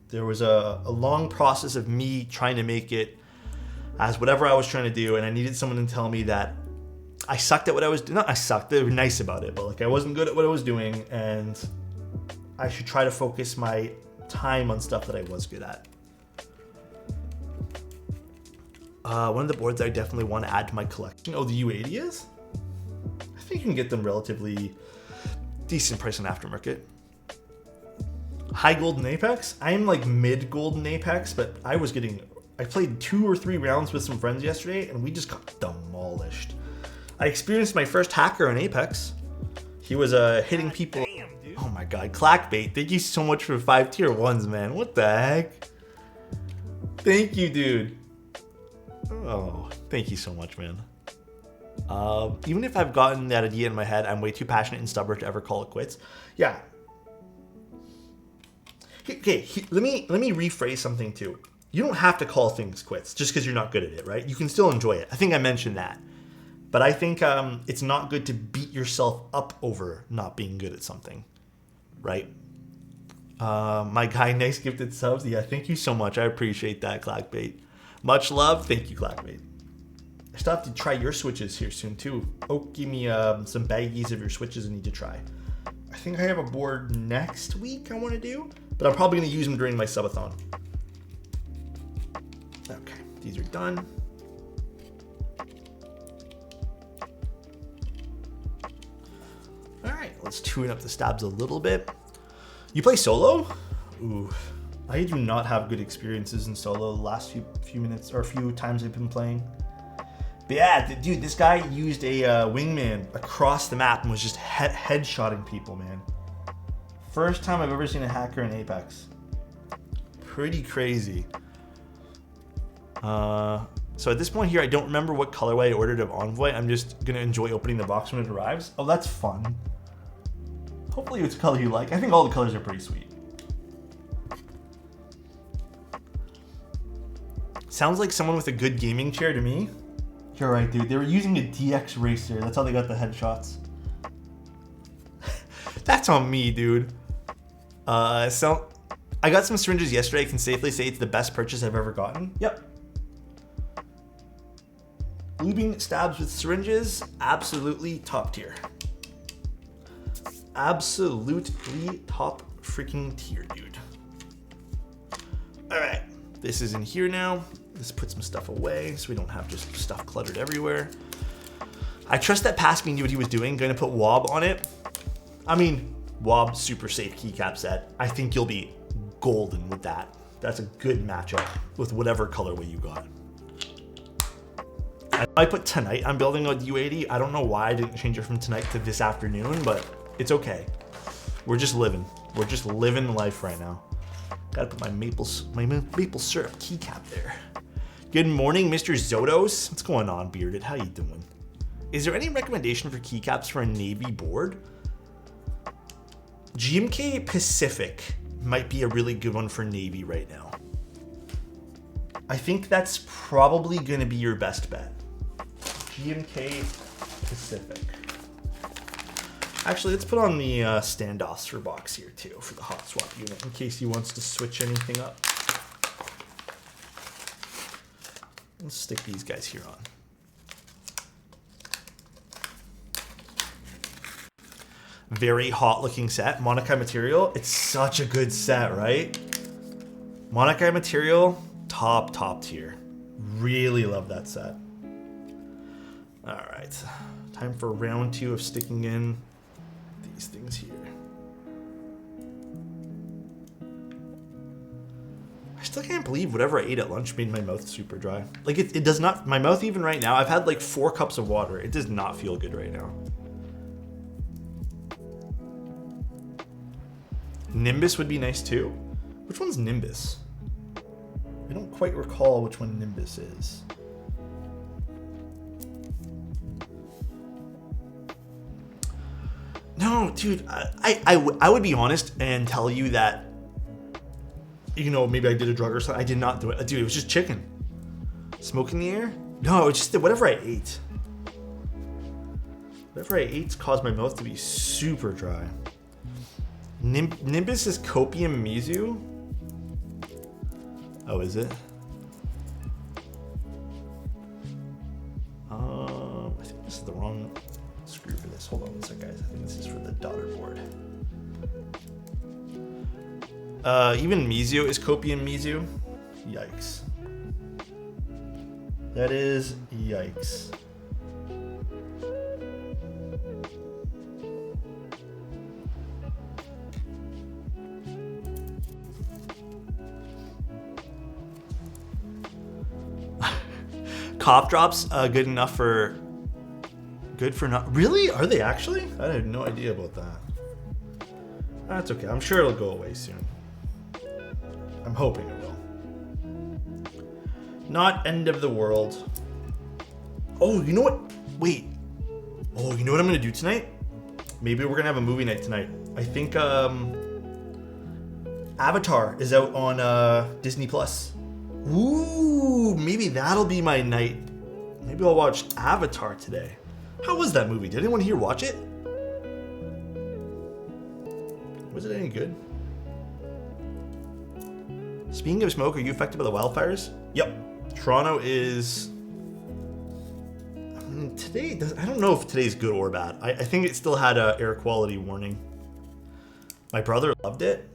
There was a long process of me trying to make it as whatever I was trying to do, and I needed someone to tell me that I sucked at what I was doing. Not I sucked, they were nice about it, but like I wasn't good at what I was doing, and I should try to focus my time on stuff that I was good at. One of the boards I definitely want to add to my collection. Oh, the U80 is? I think you can get them relatively decent price on aftermarket. High gold in Apex? I am like mid gold in Apex, but I played 2 or 3 rounds with some friends yesterday, and we just got demolished. I experienced my first hacker in Apex. He was hitting people. Damn, dude. Oh my god, Clackbait, thank you so much for 5 tier 1s, man. What the heck? Thank you, dude. Oh, thank you so much, man. Even if I've gotten that idea in my head, I'm way too passionate and stubborn to ever call it quits. Yeah. Okay, let me rephrase something too. You don't have to call things quits just because you're not good at it, right? You can still enjoy it. I think I mentioned that. But I think it's not good to beat yourself up over not being good at something, right? My guy, nice gifted subs. Yeah, thank you so much. I appreciate that, Clackbait. Much love. Thank you, Clackbait. I still have to try your switches here soon, too. Oh, give me some baggies of your switches I need to try. I think I have a board next week I want to do, but I'm probably going to use them during my subathon. Okay, these are done. All right, let's tune up the stabs a little bit. You play solo? Ooh, I do not have good experiences in solo the last few minutes or a few times I've been playing. But yeah, dude, this guy used a wingman across the map and was just headshotting people, man. First time I've ever seen a hacker in Apex. Pretty crazy. So at this point here, I don't remember what colorway I ordered of Envoy. I'm just gonna enjoy opening the box when it arrives. Oh, that's fun. Hopefully it's a color you like. I think all the colors are pretty sweet. Sounds like someone with a good gaming chair to me. You're right, dude. They were using a DX Racer. That's how they got the headshots. That's on me, dude. So I got some syringes yesterday. I can safely say it's the best purchase I've ever gotten. Yep. Lubing stabs with syringes, absolutely top tier. Absolutely top freaking tier, dude. All right, this is in here now. Let's put some stuff away so we don't have just stuff cluttered everywhere. I trust that Pasby knew what he was doing. Going to put Wob on it. I mean, Wob super safe keycap set. I think you'll be golden with that. That's a good matchup with whatever colorway you got. I put tonight. I'm building a U80. I don't know why I didn't change it from tonight to this afternoon, but it's okay. We're just living. We're just living life right now. Gotta put my maple syrup keycap there. Good morning, Mr. Zotos. What's going on, Bearded? How you doing? Is there any recommendation for keycaps for a Navy board? GMK Pacific might be a really good one for Navy right now. I think that's probably going to be your best bet. GMK Pacific. Actually, let's put on the standoffs for box here too for the hot swap unit in case he wants to switch anything up. Let's stick these guys here on. very hot looking set. Monokai material. It's such a good set, right? Monokai material, top tier. Really love that set. All right, time for round 2 of sticking in these things here. I still can't believe whatever I ate at lunch made my mouth super dry. Like it does not, my mouth even right now, I've had like 4 cups of water. It does not feel good right now. Nimbus would be nice too. Which one's Nimbus? I don't quite recall which one Nimbus is. No, dude, I would be honest and tell you that, you know, maybe I did a drug or something. I did not do it. Dude, it was just chicken. Smoke in the air? No, it's just whatever I ate. Whatever I ate caused my mouth to be super dry. Nimbus is Copium Mizu. Oh, is it? I think this is the wrong screw for this. Hold on one sec, guys. I think this is for the daughter board. Even Mizu is Copium Mizu. Yikes. That is yikes. Cop drops, good enough for... Good for not... Really? Are they actually? I had no idea about that. That's okay. I'm sure it'll go away soon. I'm hoping it will. Not end of the world. Oh, you know what? Wait. Oh, you know what I'm going to do tonight? Maybe we're going to have a movie night tonight. I think Avatar is out on Disney Plus. Ooh, maybe that'll be my night. Maybe I'll watch Avatar today. How was that movie? Did anyone here watch it? Was it any good? Speaking of smoke, are you affected by the wildfires? Yep. Toronto is... I mean, today, I don't know if today's good or bad. I think it still had a air quality warning. My brother loved it.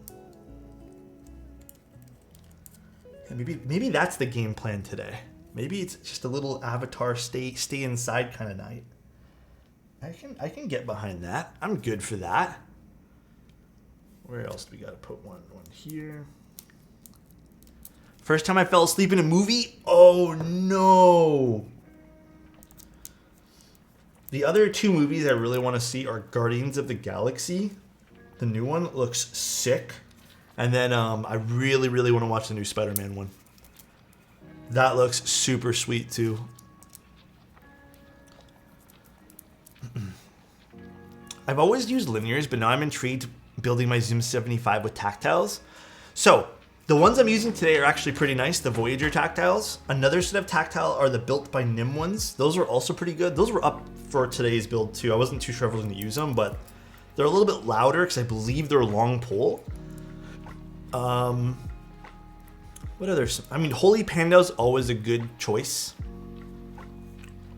Maybe that's the game plan today. Maybe it's just a little Avatar stay inside kind of night. I can get behind that. I'm good for that. Where else do we gotta put one here? First time I fell asleep in a movie? Oh no. The other 2 movies I really want to see are Guardians of the Galaxy. The new one looks sick. And then I really want to watch the new Spider-Man one. That looks super sweet too. I've always used linears, but now I'm intrigued building my Zoom 75 with tactiles. So the ones I'm using today are actually pretty nice, the Voyager tactiles. Another set of tactile are the Built by Nim ones. Those are also pretty good. Those were up for today's build too. I wasn't too sure if I was going to use them, but they're a little bit louder because I believe they're a long pole. What others? I mean, Holy Panda's always a good choice.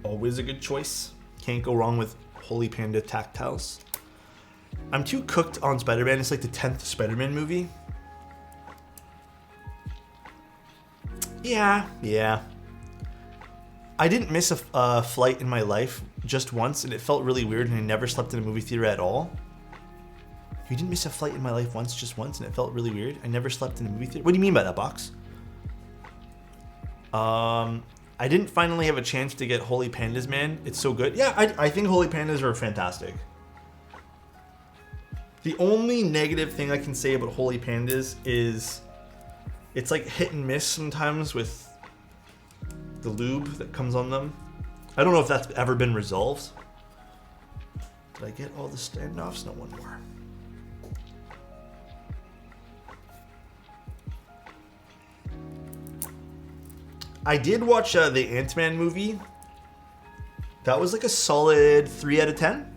Always a good choice. Can't go wrong with Holy Panda tactiles. I'm too cooked on Spider-Man. It's like the 10th Spider-Man movie. Yeah. I didn't miss a flight in my life just once, and it felt really weird, and I never slept in a movie theater at all. You didn't miss a flight in my life just once, and it felt really weird. I never slept in a movie theater. What do you mean by that, Box? I didn't finally have a chance to get Holy Pandas, man. It's so good. Yeah, I think Holy Pandas are fantastic. The only negative thing I can say about Holy Pandas is it's like hit and miss sometimes with the lube that comes on them. I don't know if that's ever been resolved. Did I get all the standoffs? No, one more. I did watch the Ant-Man movie. That was like a solid 3 out of 10.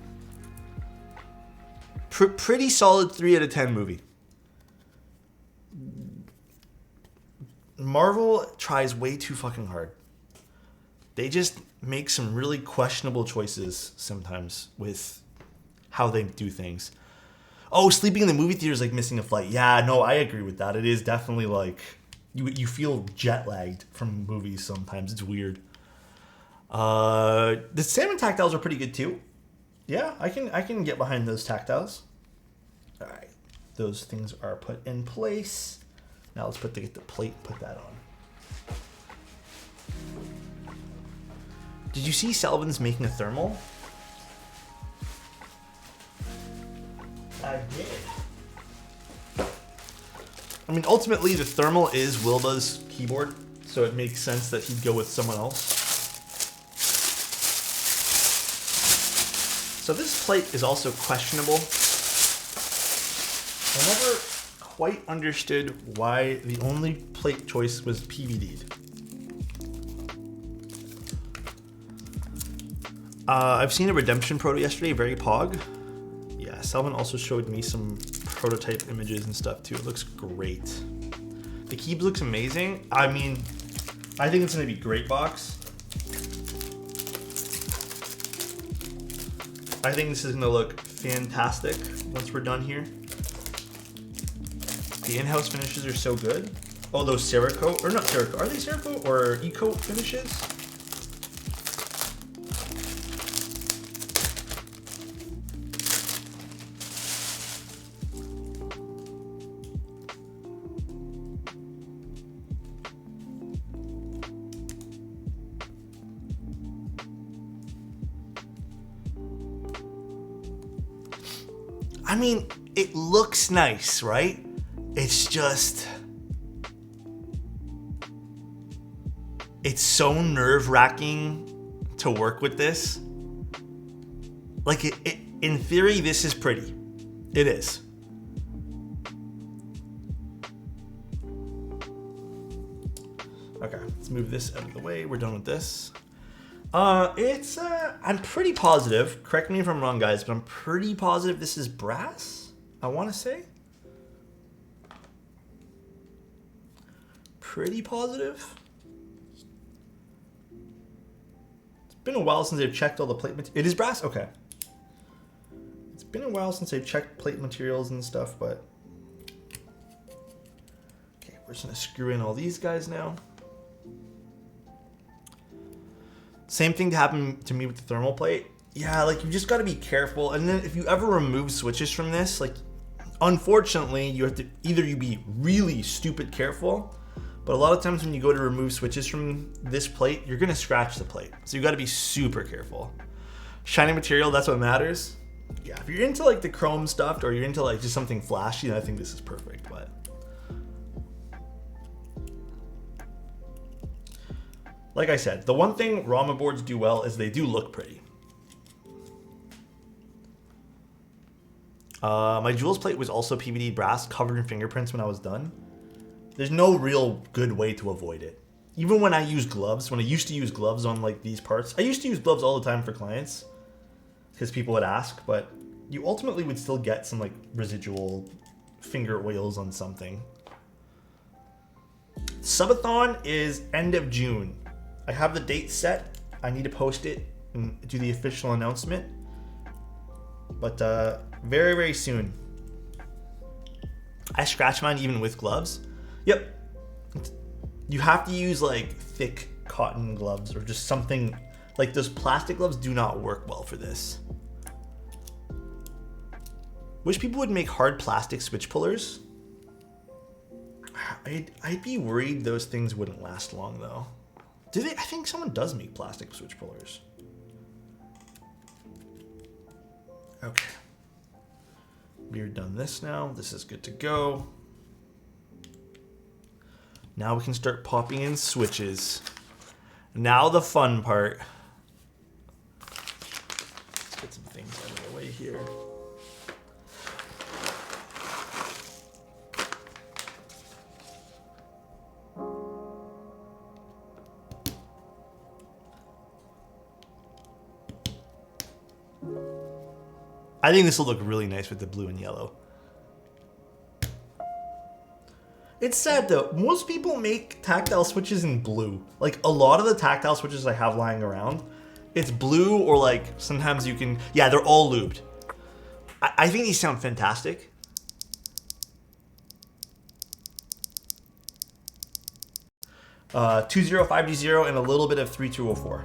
Pretty solid 3 out of 10 movie. Marvel tries way too fucking hard. They just make some really questionable choices sometimes with how they do things. Oh, sleeping in the movie theater is like missing a flight. Yeah, no, I agree with that. It is definitely like you feel jet lagged from movies sometimes. It's weird. The salmon tactiles are pretty good too. Yeah, I can get behind those tactiles. All right, those things are put in place. Now let's get the plate. Put that on. Did you see Selvin's making a thermal? I did. I mean, ultimately, the thermal is Wilda's keyboard, so it makes sense that he'd go with someone else. So this plate is also questionable. I never quite understood why the only plate choice was PVD'd. I've seen a Redemption proto yesterday, very pog. Yeah, Selvin also showed me some prototype images and stuff too. It looks great. The keyboard looks amazing. I mean, I think it's gonna be a great box. I think this is gonna look fantastic once we're done here. The in-house finishes are so good. Oh, those Cerakote, or not Cerakote, are they Cerakote or E-Coat finishes? I mean, it looks nice, right? It's just, it's so nerve-wracking to work with this. Like, in theory, this is pretty. It is. Okay, let's move this out of the way. We're done with this. I'm pretty positive, correct me if I'm wrong, guys, but I'm pretty positive this is brass, I want to say. Pretty positive. It's been a while since I've checked all the plate materials. It is brass? Okay. It's been a while since I've checked plate materials and stuff, but... Okay, we're just going to screw in all these guys now. Same thing happened to me with the thermal plate. Yeah, like you just got to be careful. And then if you ever remove switches from this, like unfortunately you have to either you be really stupid careful, but a lot of times when you go to remove switches from this plate, you're going to scratch the plate. So you got to be super careful. Shiny material, that's what matters. Yeah, if you're into like the chrome stuff or you're into like just something flashy, then I think this is perfect, but like I said, the one thing Rama boards do well is they do look pretty. My Jules plate was also PVD brass, covered in fingerprints when I was done. There's no real good way to avoid it. Even when I use gloves, when I used to use gloves on like these parts, I used to use gloves all the time for clients because people would ask, but you ultimately would still get some like residual finger oils on something. Subathon is end of June. I have the date set. I need to post it and do the official announcement. But very, very soon. I scratch mine even with gloves. Yep. You have to use like thick cotton gloves or just something like those plastic gloves do not work well for this. Wish people would make hard plastic switch pullers. I'd be worried those things wouldn't last long though. Do they? I think someone does make plastic switch pullers. Okay. We're done this now. This is good to go. Now we can start popping in switches. Now the fun part. Let's get some things out of the way here. I think this will look really nice with the blue and yellow. It's sad though, most people make tactile switches in blue. Like a lot of the tactile switches I have lying around, it's blue or like sometimes you can, yeah, they're all lubed. I think these sound fantastic. Uh, 205D0 and a little bit of 3204.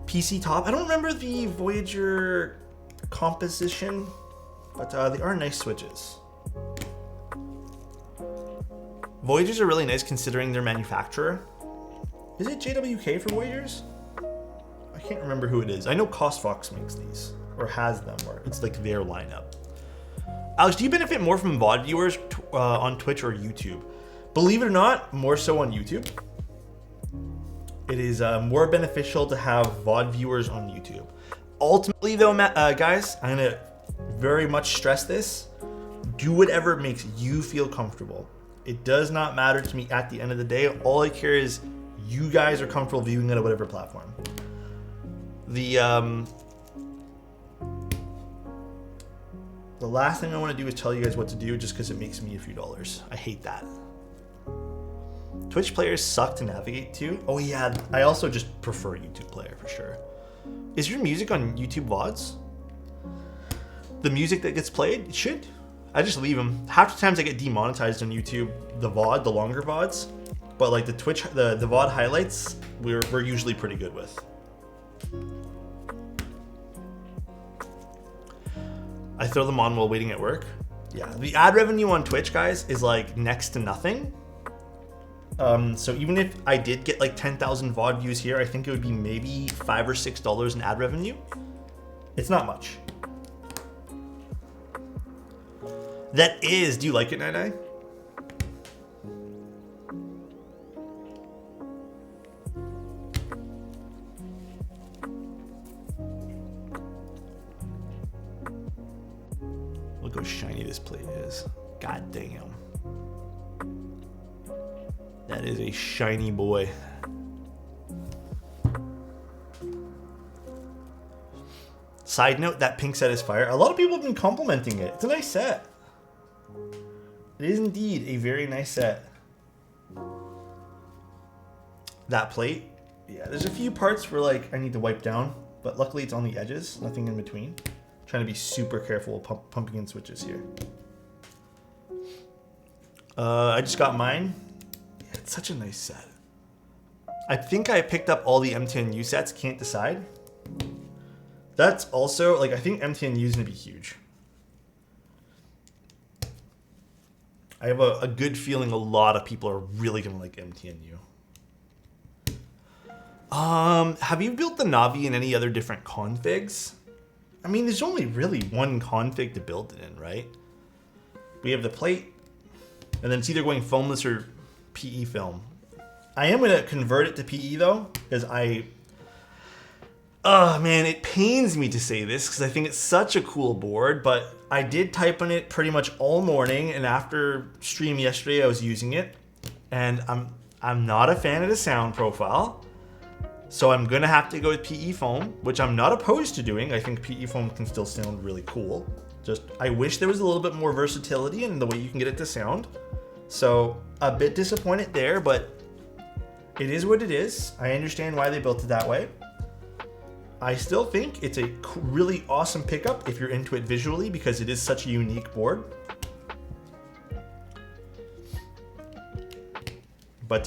PC top. I don't remember the Voyager composition, but they are nice switches. Voyagers are really nice considering their manufacturer. Is it JWK for Voyagers? I can't remember who it is. I know CostFox makes these, or has them, or it's like their lineup. Alex, do you benefit more from VOD viewers on Twitch or YouTube? Believe it or not, more so on YouTube. It is more beneficial to have VOD viewers on YouTube. Ultimately though, guys, I'm gonna very much stress this. Do whatever makes you feel comfortable. It does not matter to me at the end of the day. All I care is you guys are comfortable viewing it on whatever platform. The last thing I want to do is tell you guys what to do just because it makes me a few dollars. I hate that. Twitch players suck to navigate to. Oh yeah, I also just prefer YouTube player for sure. Is your music on YouTube VODs? The music that gets played? It should. I just leave them. Half the times I get demonetized on YouTube, the VOD, the longer VODs. But like the Twitch, the VOD highlights, we're usually pretty good with. I throw them on while waiting at work. Yeah, the ad revenue on Twitch, guys, is like next to nothing. So even if I did get like 10,000 VOD views here, I think it would be maybe $5 or $6 in ad revenue. It's not much. That is, do you like it, Nine? Look how shiny this plate is. God damn. That is a shiny boy. Side note, that pink set is fire. A lot of people have been complimenting it. It's a nice set. It is indeed a very nice set. That plate, yeah, there's a few parts where like I need to wipe down, but luckily it's on the edges, nothing in between. Trying to be super careful with pumping in switches here. I just got mine. Yeah, it's such a nice set. I think I picked up all the MTNU sets, can't decide. That's also, like, I think MTNU is gonna be huge. I have a good feeling a lot of people are really gonna like MTNU. Have you built the Navi in any other different configs? I mean, there's only really one config to build it in, right? We have the plate, and then it's either going foamless or PE film. I am gonna convert it to PE though, because oh man, it pains me to say this because I think it's such a cool board, but I did type on it pretty much all morning, and after stream yesterday I was using it, and I'm not a fan of the sound profile. So I'm gonna have to go with PE foam, which I'm not opposed to doing. I think PE foam can still sound really cool. Just, I wish there was a little bit more versatility in the way you can get it to sound. So a bit disappointed there, but it is what it is. I understand why they built it that way. I still think it's a really awesome pickup if you're into it visually because it is such a unique board. But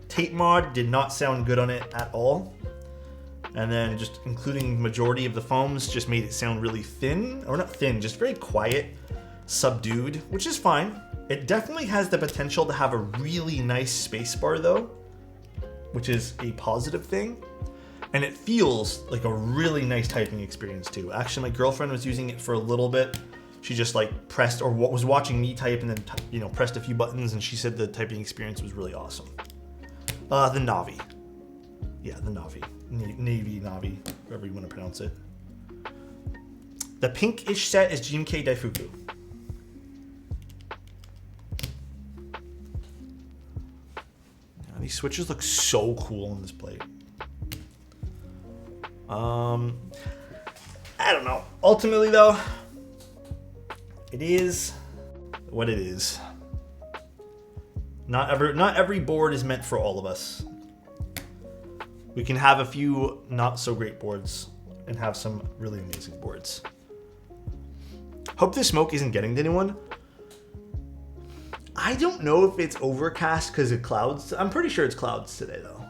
tape mod did not sound good on it at all. And then just including majority of the foams just made it sound really thin, or not thin, just very quiet, subdued, which is fine. It definitely has the potential to have a really nice spacebar though, which is a positive thing. And it feels like a really nice typing experience too. Actually, my girlfriend was using it for a little bit. She just like pressed or was watching me type and then pressed a few buttons, and she said the typing experience was really awesome. The Navi. Yeah, the Navi. Navy, Navi, whatever you want to pronounce it. The pinkish set is GMK Daifuku. Now, these switches look so cool on this plate. I don't know. Ultimately though, it is what it is. Not every board is meant for all of us. We can have a few not so great boards and have some really amazing boards. Hope this smoke isn't getting to anyone. I don't know if it's overcast because of clouds. I'm pretty sure it's clouds today though.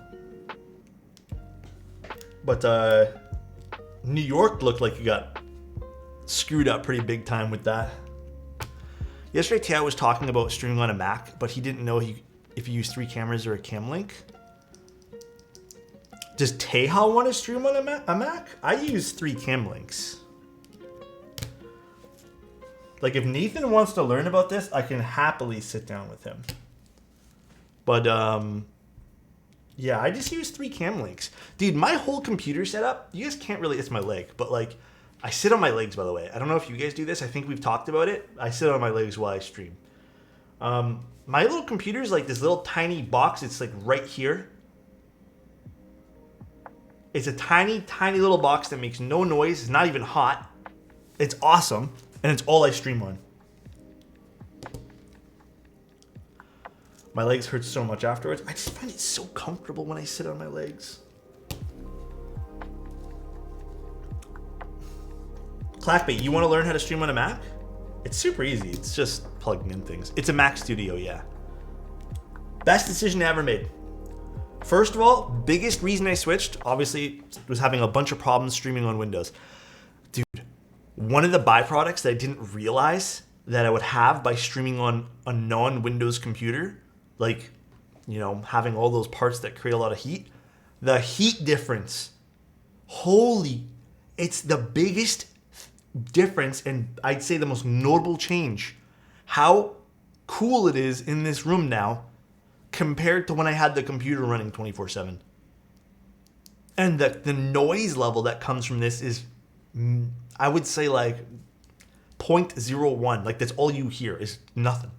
But New York looked like you got screwed up pretty big time with that. Yesterday, Tao was talking about streaming on a Mac, but he didn't know if you use 3 cameras or a cam link. Does Teja want to stream on a Mac? I use 3 cam links. Like, if Nathan wants to learn about this, I can happily sit down with him. But, yeah, I just use 3 cam links. Dude, my whole computer setup, you guys can't really, it's my leg, but like, I sit on my legs, by the way. I don't know if you guys do this. I think we've talked about it. I sit on my legs while I stream. My little computer is like this little tiny box. It's like right here. It's a tiny, tiny little box that makes no noise. It's not even hot. It's awesome. And it's all I stream on. My legs hurt so much afterwards. I just find it so comfortable when I sit on my legs. Clackbait, you want to learn how to stream on a Mac? It's super easy. It's just plugging in things. It's a Mac Studio, yeah. Best decision I ever made. First of all, biggest reason I switched, obviously, was having a bunch of problems streaming on Windows. Dude, one of the byproducts that I didn't realize that I would have by streaming on a non-Windows computer, like, you know, having all those parts that create a lot of heat, the heat difference. Holy, it's the biggest difference, and I'd say the most notable change. How cool it is in this room now compared to when I had the computer running 24/7. And the noise level that comes from this is, I would say, like 0.01. Like, that's all you hear is nothing.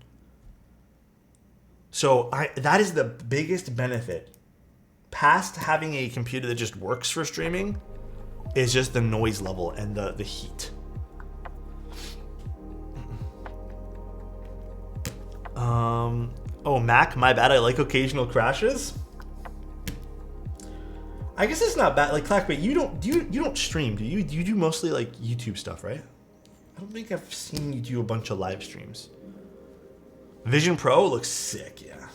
So that is the biggest benefit. Past having a computer that just works for streaming is just the noise level and the heat. Oh, Mac, my bad. I like occasional crashes. I guess it's not bad. Like, Clackbait, you don't stream, do you? You do mostly like YouTube stuff, right? I don't think I've seen you do a bunch of live streams. Vision Pro looks sick, yeah.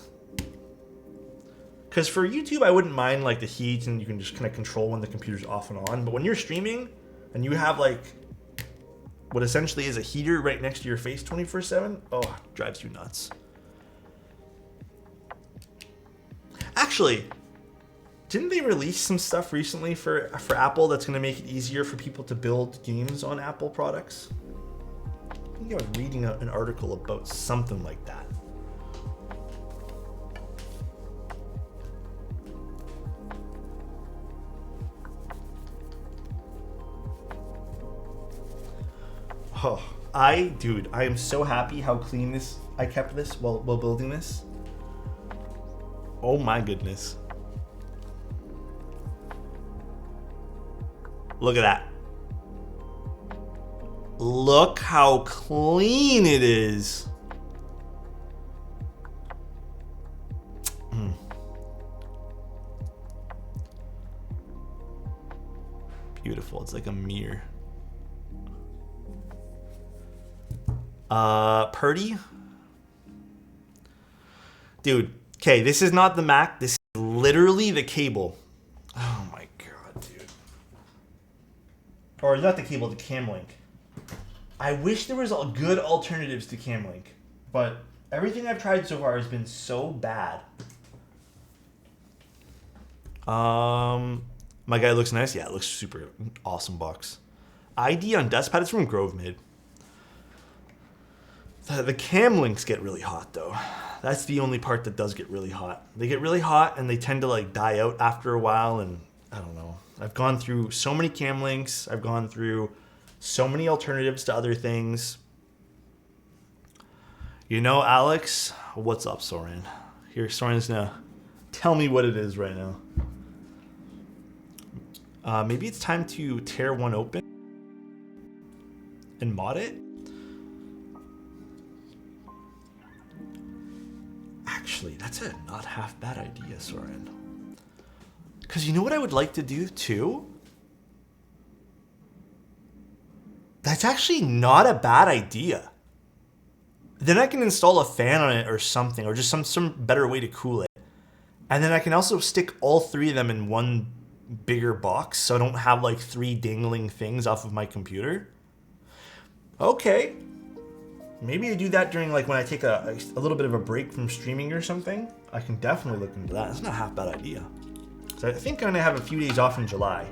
Because for YouTube, I wouldn't mind like the heat and you can just kind of control when the computer's off and on. But when you're streaming and you have like what essentially is a heater right next to your face 24/7, oh, it drives you nuts. Actually, didn't they release some stuff recently for Apple that's going to make it easier for people to build games on Apple products? I think I was reading an article about something like that. Oh, dude, I am so happy how clean I kept this while building this. Oh my goodness. Look at that. Look how clean it is. Beautiful. It's like a mirror. Purdy? Dude, okay, this is not the Mac. This is literally the cable. Oh my god, dude. Or not the cable, the cam link. I wish there was good alternatives to cam link, but everything I've tried so far has been so bad. My guy looks nice. Yeah, it looks super awesome box. ID on Dustpad is from Grove Mid. The cam links get really hot though. That's the only part that does get really hot. They get really hot and they tend to like die out after a while, and I don't know. I've gone through so many cam links. I've gone through so many alternatives to other things. You know, Alex, what's up, Soren? Here, Soren's gonna tell me what it is right now. Maybe it's time to tear one open and mod it. Actually, Actually, that's a not half bad idea, Soren. Because you know what I would like to do too? That's actually not a bad idea. Then I can install a fan on it or something, or just some better way to cool it. And then I can also stick all three of them in one bigger box, so I don't have like 3 dangling things off of my computer. Okay. Maybe I do that during like when I take a little bit of a break from streaming or something. I can definitely look into that. That's not a half bad idea. So I think I'm gonna have a few days off in July.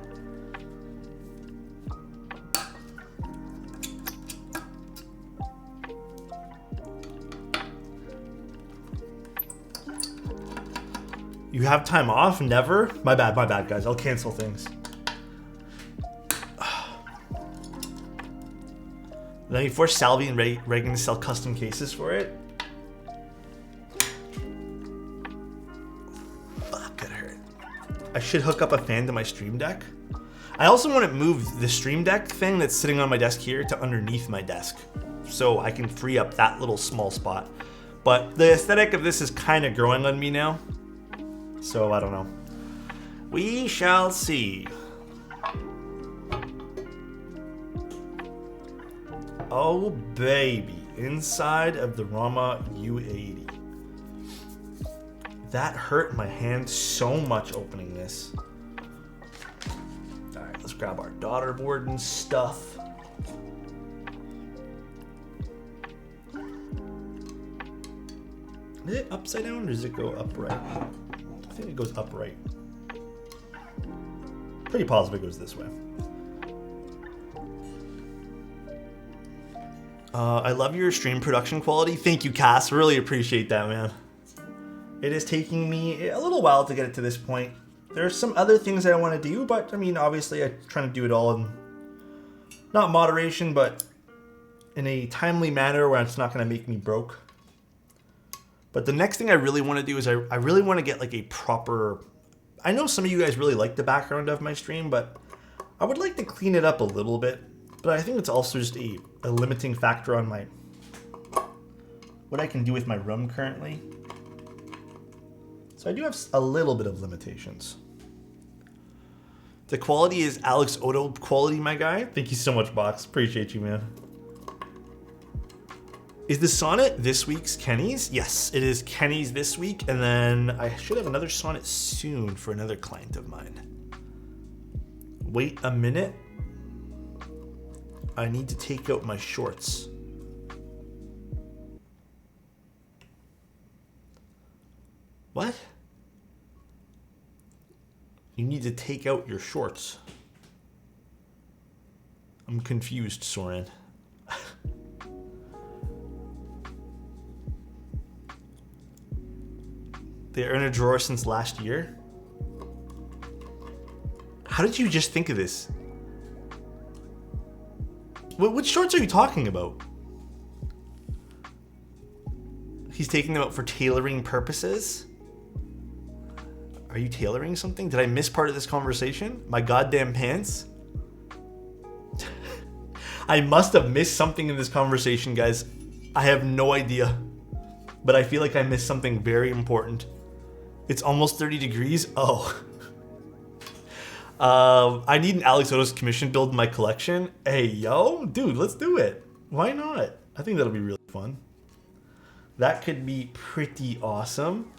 You have time off? Never? My bad, guys. I'll cancel things. 94 Salvi and Reagan to sell custom cases for it. Fuck, that hurt. I should hook up a fan to my Stream Deck. I also want to move the Stream Deck thing that's sitting on my desk here to underneath my desk, so I can free up that little small spot. But the aesthetic of this is kind of growing on me now. So, I don't know. We shall see. Oh, baby. Inside of the Rama U80. That hurt my hand so much opening this. Alright, let's grab our daughter board and stuff. Is it upside down or does it go upright? I think it goes upright. Pretty positive it goes this way. I love your stream production quality. Thank you, Cass. Really appreciate that, man. It is taking me a little while to get it to this point. There's some other things that I want to do, but I mean, obviously I'm trying to do it all in not moderation, but in a timely manner where it's not going to make me broke. But the next thing I really want to do is I really want to get like a proper... I know some of you guys really like the background of my stream, but I would like to clean it up a little bit. But I think it's also just a limiting factor on my... what I can do with my room currently. So I do have a little bit of limitations. The quality is Alexotos quality, my guy. Thank you so much, Box. Appreciate you, man. Is the sonnet this week's Kenny's? Yes, it is Kenny's this week, and then I should have another sonnet soon for another client of mine. Wait a minute. I need to take out my shorts. What? You need to take out your shorts. I'm confused, Soren. They're in a drawer since last year. How did you just think of this? Which shorts are you talking about? He's taking them out for tailoring purposes? Are you tailoring something? Did I miss part of this conversation? My goddamn pants? I must have missed something in this conversation, guys. I have no idea. But I feel like I missed something very important. It's almost 30 degrees. Oh. I need an Alexotos commission build in my collection. Hey, yo. Dude, let's do it. Why not? I think that'll be really fun. That could be pretty awesome.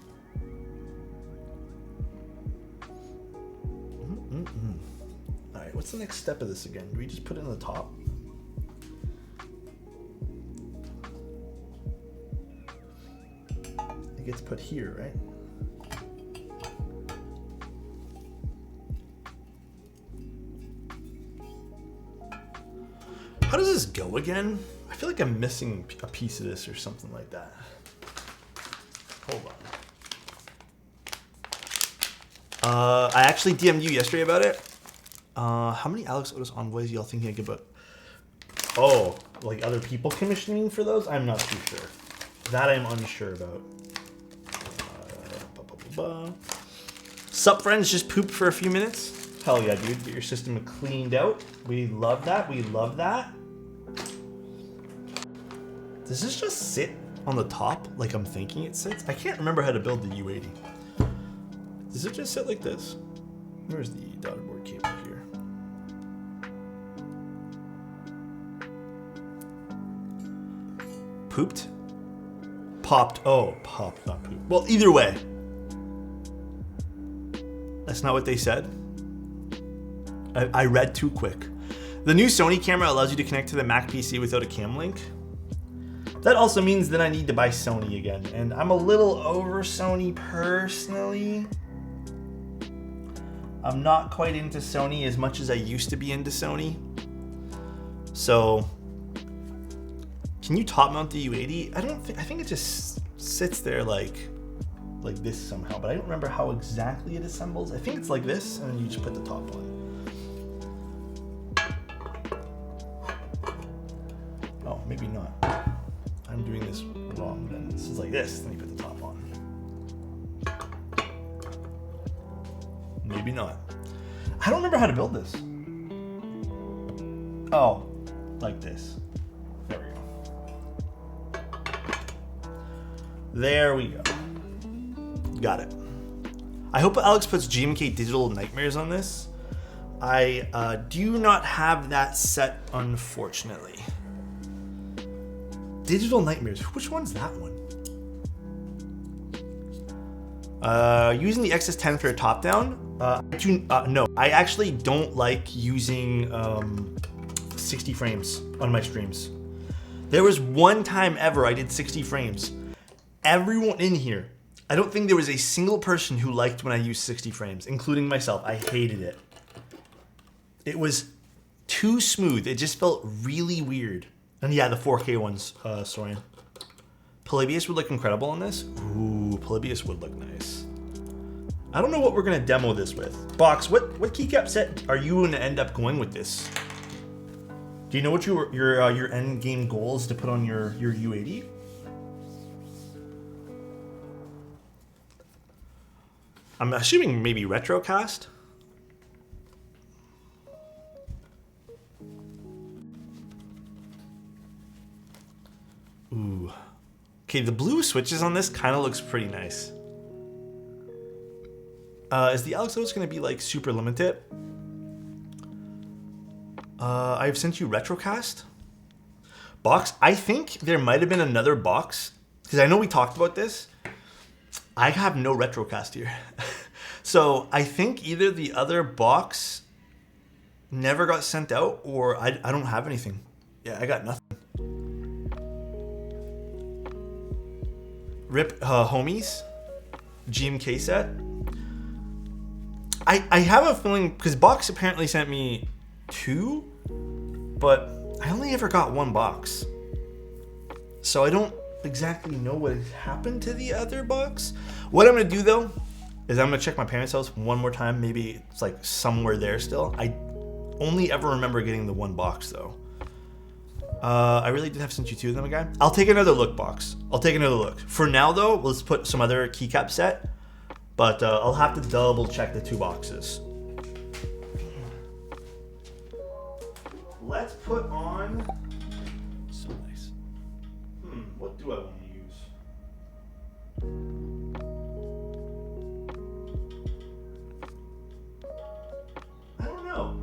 Alright, what's the next step of this again? Do we just put it in the top? It gets put here, right? How does this go again? I feel like I'm missing a piece of this or something like that. Hold on. I actually DM'd you yesterday about it. How many Alexotos envoys y'all thinking I could put? Oh, like other people commissioning for those? I'm not too sure. That I'm unsure about. Sup, friends? Just pooped for a few minutes? Hell yeah, dude. Get your system cleaned out. We love that. We love that. Does this just sit on the top like I'm thinking it sits. I can't remember how to build the U80. Does it just sit like this? Where's the daughter board cable here? Pooped? Popped. Oh, popped, not pooped. Well, either way. That's not what they said. I read too quick. The new Sony camera allows you to connect to the Mac PC without a cam link. That also means that I need to buy Sony again. And I'm a little over Sony personally. I'm not quite into Sony as much as I used to be into Sony. So, can you top mount the U80? I think it just sits there like this somehow, but I don't remember how exactly it assembles. I think it's like this, and then you just put the top on. Oh, maybe not. I'm doing this wrong then. This is like this, then you put the top on. Maybe not. I don't remember how to build this. Oh, like this. There we go. There we go. Got it. I hope Alex puts GMK Digital Nightmares on this. I do not have that set, unfortunately. Digital Nightmares. Which one's that one? Using the XS10 for a top-down. No, I actually don't like using 60 frames on my streams. There was one time ever I did 60 frames. Everyone in here, I don't think there was a single person who liked when I used 60 frames, including myself. I hated it. It was too smooth. It just felt really weird. And yeah, the 4K ones, Sorian. Polybius would look incredible on this. Ooh, Polybius would look nice. I don't know what we're gonna demo this with. Box, what keycap set are you gonna end up going with this? Do you know what your end game goal is to put on your U80? I'm assuming maybe retrocast. Ooh. Okay, the blue switches on this kind of looks pretty nice. Is the Alexotos going to be like super limited? I've sent you retrocast. Box, I think there might have been another box, because I know we talked about this. I have no retrocast here. So I think either the other box never got sent out, or I don't have anything. Yeah, I got nothing. Rip homies, GMK set. I have a feeling, because Box apparently sent me 2, but I only ever got 1 box. So I don't exactly know what happened to the other box. What I'm gonna do though, is I'm gonna check my parents' house one more time. Maybe it's like somewhere there still. I only ever remember getting the 1 box though. I really did have sent you 2 of them again. I'll take another look, Box. I'll take another look. For now though, let's put some other keycap set. But I'll have to double check the 2 boxes. Let's put on... So nice. What do I want to use? I don't know.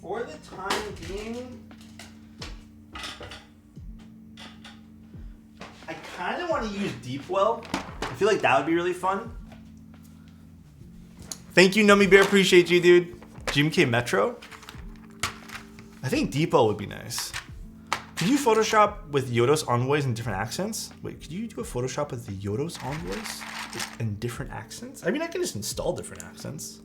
For the time being, I kind of want to use Deepwell. I feel like that would be really fun. Thank you, Nummy Bear. Appreciate you, dude. GMK Metro. I think Deepwell would be nice. Could you Photoshop with Yodos envoys in different accents? Wait, could you do a Photoshop with the Yodos envoys in different accents? I mean, I can just install different accents.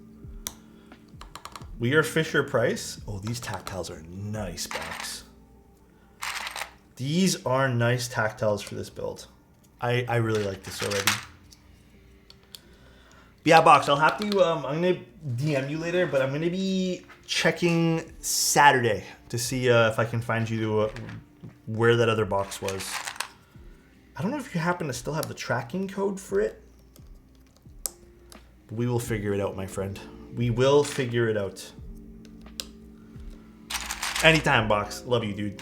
We are Fisher Price. Oh, these tactiles are nice, Box. These are nice tactiles for this build. I really like this already. Yeah, Box, I'll have to, I'm gonna DM you later, but I'm gonna be checking Saturday to see if I can find you where that other box was. I don't know if you happen to still have the tracking code for it. But we will figure it out, my friend. We will figure it out. Anytime, Box. Love you, dude.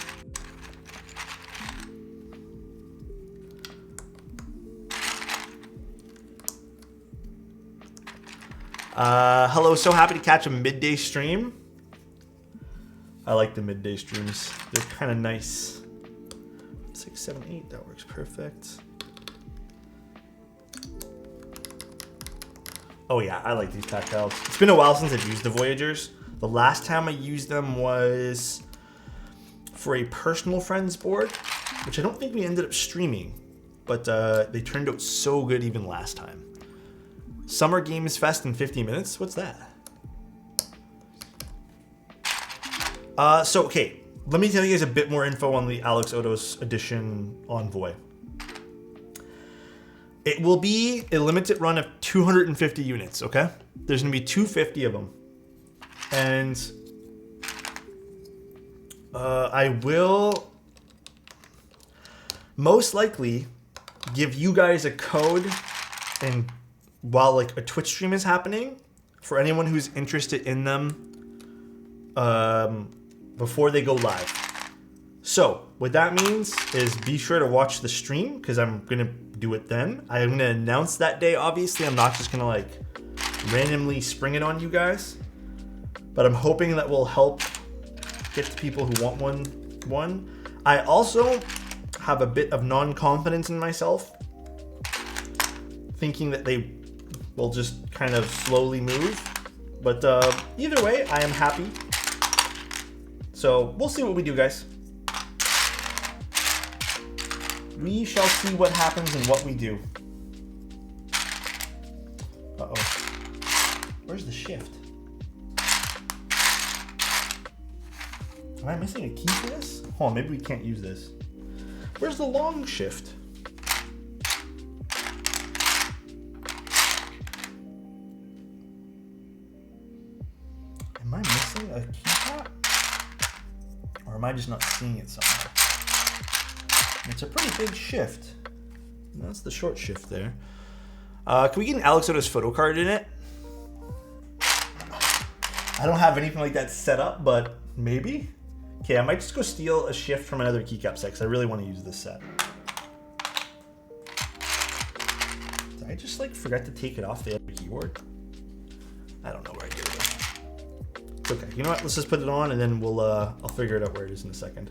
Hello, so happy to catch a midday stream. I like the midday streams. They're kind of nice. 6, 7, 8, that works perfect. Oh yeah, I like these tactiles. It's been a while since I've used the Voyagers. The last time I used them was for a personal friends board, which I don't think we ended up streaming, but they turned out so good even last time. Summer Games Fest in 50 minutes? What's that? So, okay. Let me tell you guys a bit more info on the Alexotos edition Envoy. It will be a limited run of 250 units, okay? There's going to be 250 of them. And I will most likely give you guys a code and while like a Twitch stream is happening for anyone who's interested in them before they go live. So what that means is be sure to watch the stream because I'm gonna do it then. I'm gonna announce that day, obviously. I'm not just gonna like randomly spring it on you guys, but I'm hoping that will help get the people who want one. I also have a bit of non-confidence in myself, thinking that they will just kind of slowly move. But either way, I am happy. So we'll see what we do, guys. We shall see what happens and what we do. Uh-oh. Where's the shift? Am I missing a key for this? Hold on, maybe we can't use this. Where's the long shift? Am I missing a keycap? Or am I just not seeing it somewhere? It's a pretty big shift. That's the short shift there. Can we get an Alexotos photo card in it? I don't have anything like that set up, but maybe? Okay, I might just go steal a shift from another keycap set because I really want to use this set. Did I just like forget to take it off the other keyboard? I don't know where I did it. It's okay. You know what? Let's just put it on and then we'll I'll figure it out where it is in a second.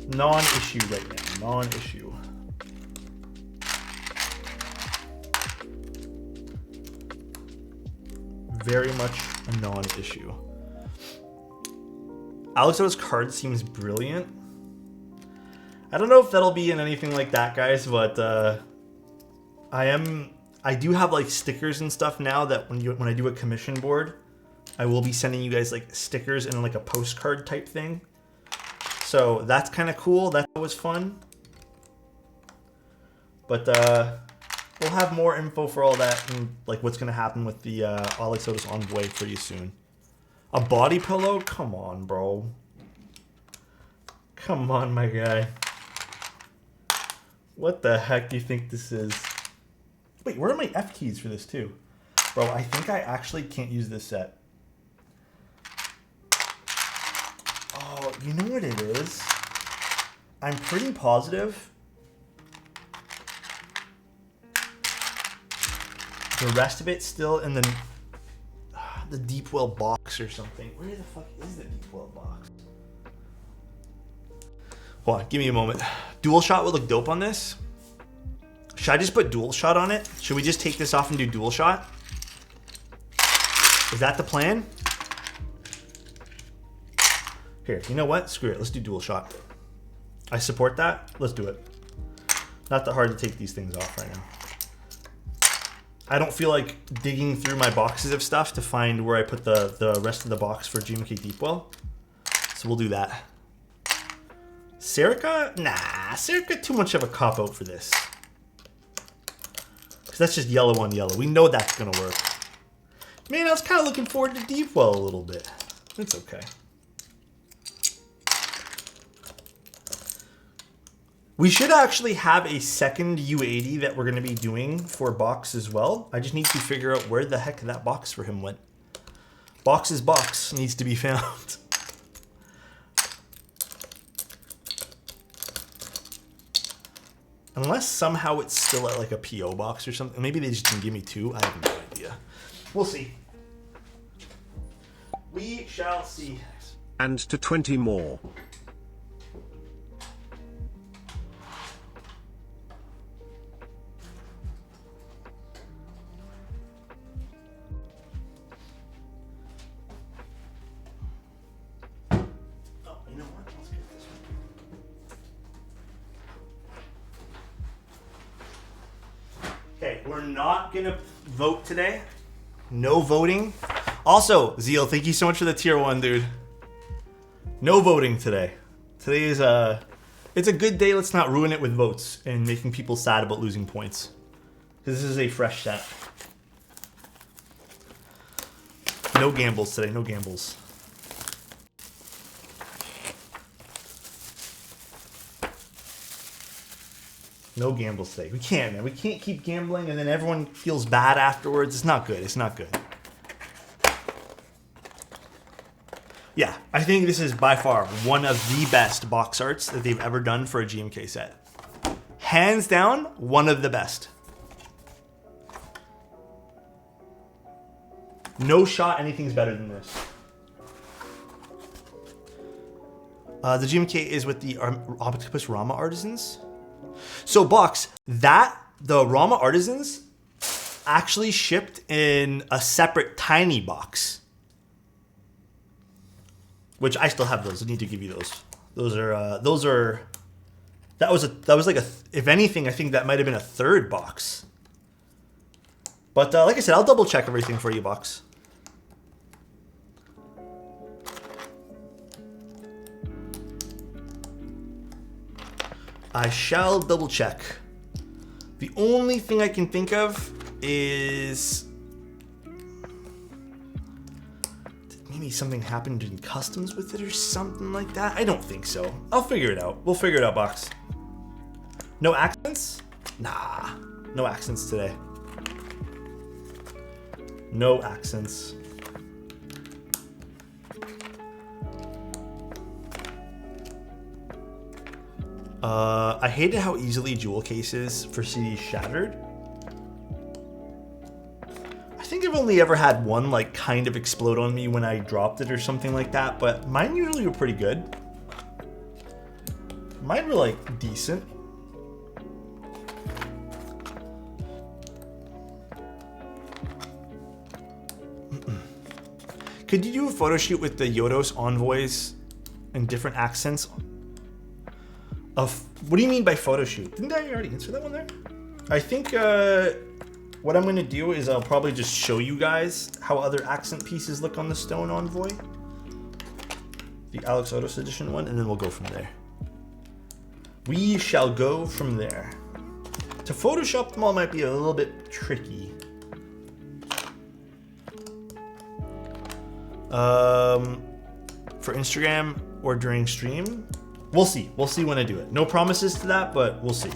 Non-issue right now. Non-issue. Very much a non-issue. Alexotos card seems brilliant. I don't know if that'll be in anything like that, guys, but I do have like stickers and stuff now that when I do a commission board, I will be sending you guys like stickers in like a postcard type thing. So that's kind of cool. That was fun. But we'll have more info for all that and like what's gonna happen with the Alexotos Envoy pretty soon. A body pillow? Come on, bro. Come on, my guy. What the heck do you think this is? Wait, where are my F keys for this too? Bro, I think I actually can't use this set. Oh, you know what it is? I'm pretty positive the rest of it's still in the deep well box or something. Where the fuck is the deep well box? Hold on, give me a moment. Dual shot would look dope on this. Should I just put dual shot on it? Should we just take this off and do dual shot? Is that the plan? Here, you know what? Screw it. Let's do dual shot. I support that. Let's do it. Not that hard to take these things off right now. I don't feel like digging through my boxes of stuff to find where I put the rest of the box for GMK Deepwell. So we'll do that. Serica? Nah, Serica too much of a cop-out for this. Because that's just yellow on yellow. We know that's going to work. Man, I was kind of looking forward to Deepwell a little bit. It's okay. We should actually have a second U80 that we're going to be doing for box as well. I just need to figure out where the heck that box for him went. Box's box needs to be found. Unless somehow it's still at like a PO box or something. Maybe they just didn't give me two. I have no idea. We'll see. We shall see. And to 20 more. Okay, we're not gonna vote today. No voting. Also, Zeal, thank you so much for the tier 1, dude. No voting today. Today is it's a good day. Let's not ruin it with votes and making people sad about losing points. Because this is a fresh set. No gambles today, no gambles. No gambles today. We can't, man. We can't keep gambling and then everyone feels bad afterwards. It's not good. It's not good. Yeah, I think this is by far one of the best box arts that they've ever done for a GMK set. Hands down, one of the best. No shot anything's better than this. The GMK is with the Octopus Rama Artisans. So box, the Rama Artisans actually shipped in a separate tiny box. Which I still have those. I need to give you those. That was like if anything, I think that might have been a third box. But like I said, I'll double check everything for you, box. I shall double check. The only thing I can think of is maybe something happened in customs with it or something like that. I don't think so. I'll figure it out. We'll figure it out, box. No accents? Nah, no accents today. No accents. I hated how easily jewel cases for CDs shattered. I think I've only ever had one like kind of explode on me when I dropped it or something like that, but mine usually were pretty good. Mine were like decent. Could you do a photo shoot with the Yodos envoys and different accents? What do you mean by photo shoot? Didn't I already answer that one there? I think what I'm going to do is I'll probably just show you guys how other accent pieces look on the stone envoy. The Alexotos edition one, and then we'll go from there. We shall go from there. To Photoshop them all might be a little bit tricky. For Instagram or during stream, we'll see. We'll see when I do it. No promises to that, but we'll see.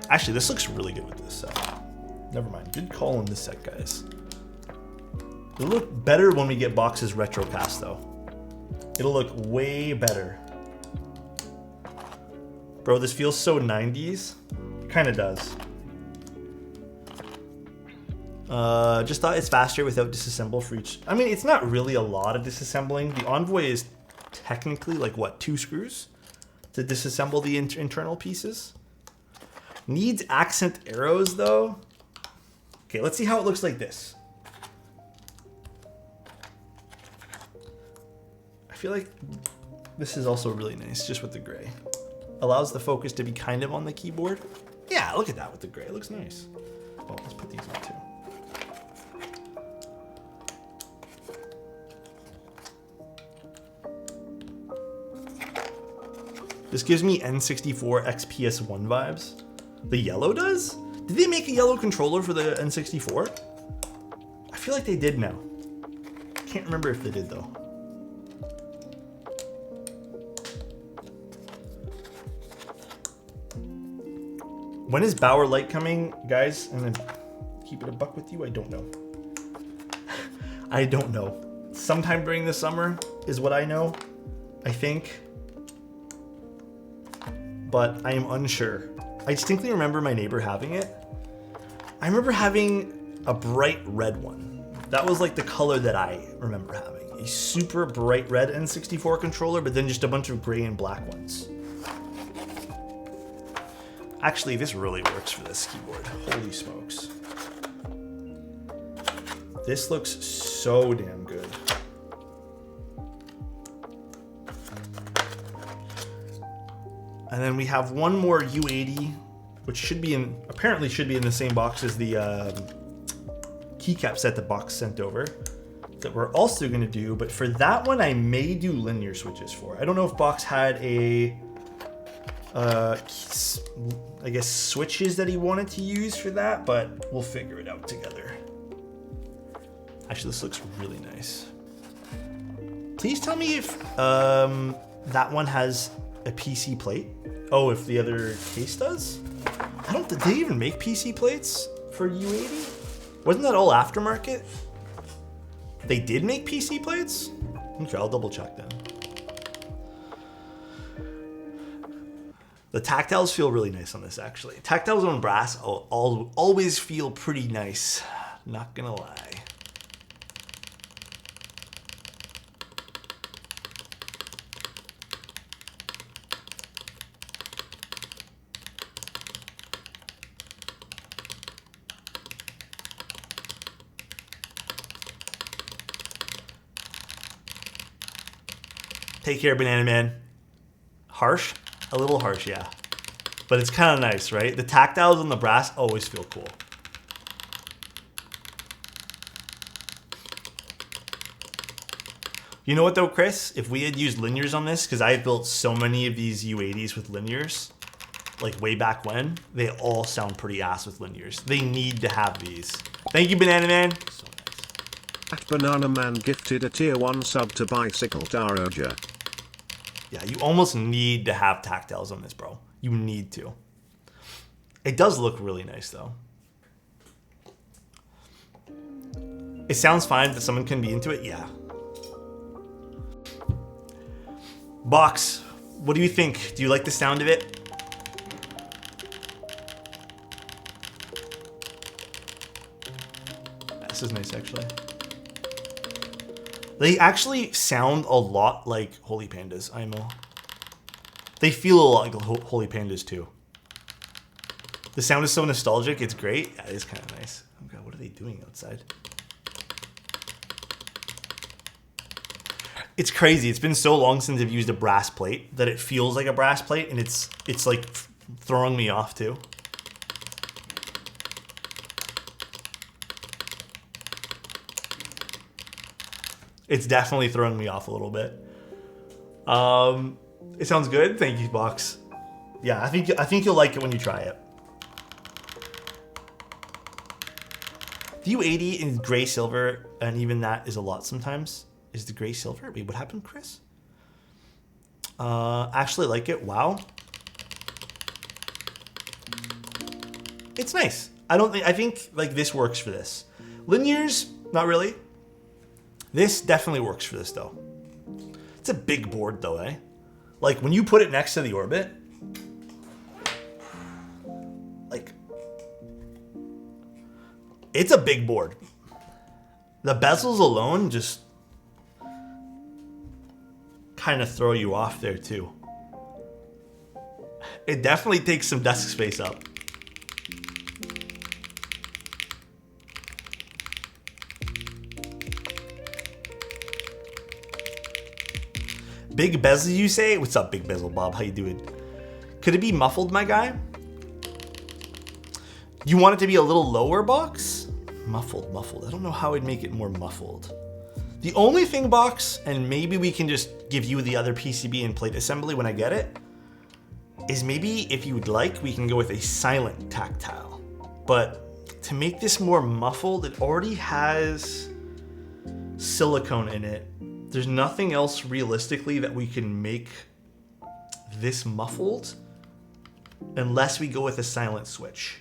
Actually, this looks really good with this set. Never mind. Good call on this set, guys. It'll look better when we get boxes retro cast, though. It'll look way better. Bro, this feels so 90s. It kind of does. Just thought it's faster without disassemble for each. I mean, it's not really a lot of disassembling. The Envoy is technically like what, 2 screws to disassemble the internal pieces. Needs accent arrows though. Okay, let's see how it looks like this. feel like this is also really nice, just with the gray. Allows the focus to be kind of on the keyboard. Yeah, look at that with the gray. It looks nice. Oh, let's put these on too. This gives me N64 XPS1 vibes. The yellow does? Did they make a yellow controller for the N64? I feel like they did now. Can't remember if they did though. When is Bauer Light coming, guys? And then keep it a buck with you. I don't know. I don't know. Sometime during the summer is what I know. I think. But I am unsure. I distinctly remember my neighbor having it. I remember having a bright red one. That was like the color that I remember having. A super bright red N64 controller, but then just a bunch of gray and black ones. Actually, this really works for this keyboard. Holy smokes. This looks so damn good. And then we have one more U80, which should be in, apparently should be in the same box as the keycap set the box sent over, that we're also gonna do, but for that one I may do linear switches for. I don't know if box had a, I guess switches that he wanted to use for that, but we'll figure it out together. Actually, this looks really nice. Please tell me if that one has a PC plate. Oh, if the other case does? I don't, did they even make PC plates for U80? Wasn't that all aftermarket? They did make PC plates? Okay, I'll double check then. The tactiles feel really nice on this actually. Tactiles on brass always feel pretty nice, not gonna lie. Take care, Banana Man. Harsh? A little harsh, yeah. But it's kind of nice, right? The tactiles on the brass always feel cool. You know what though, Chris? If we had used linears on this, because I built so many of these U80s with linears, like way back when, they all sound pretty ass with linears. They need to have these. Thank you, Banana Man. So nice. That Banana Man gifted a tier 1 sub to Bicycle Daraja. Yeah, you almost need to have tactiles on this, bro. You need to. It does look really nice, though. It sounds fine, but someone can be into it? Yeah. Box, what do you think? Do you like the sound of it? This is nice, actually. They actually sound a lot like Holy Pandas, IMO. They feel a lot like Holy Pandas too. The sound is so nostalgic, it's great. Yeah, it is kind of nice. Oh god, what are they doing outside? It's crazy. It's been so long since I've used a brass plate that it feels like a brass plate, and it's like throwing me off too. It's definitely throwing me off a little bit. It sounds good. Thank you, Box. Yeah, I think you'll like it when you try it. The U80 in gray silver, and even that is a lot sometimes. Is the gray silver? Wait, what happened, Chris? Actually like it. Wow. It's nice. I think like this works for this. Linears, not really. This definitely works for this though. It's a big board though, eh? Like when you put it next to the Orbit, like it's a big board. The bezels alone just kind of throw you off there too. It definitely takes some desk space up. Big Bezel, you say? What's up, Big Bezel Bob? How you doing? Could it be muffled, my guy? You want it to be a little lower, Box? Muffled, muffled. I don't know how I'd make it more muffled. The only thing, Box, and maybe we can just give you the other PCB and plate assembly when I get it, is maybe if you would like, we can go with a silent tactile. But to make this more muffled, it already has silicone in it. There's nothing else realistically that we can make this muffled unless we go with a silent switch.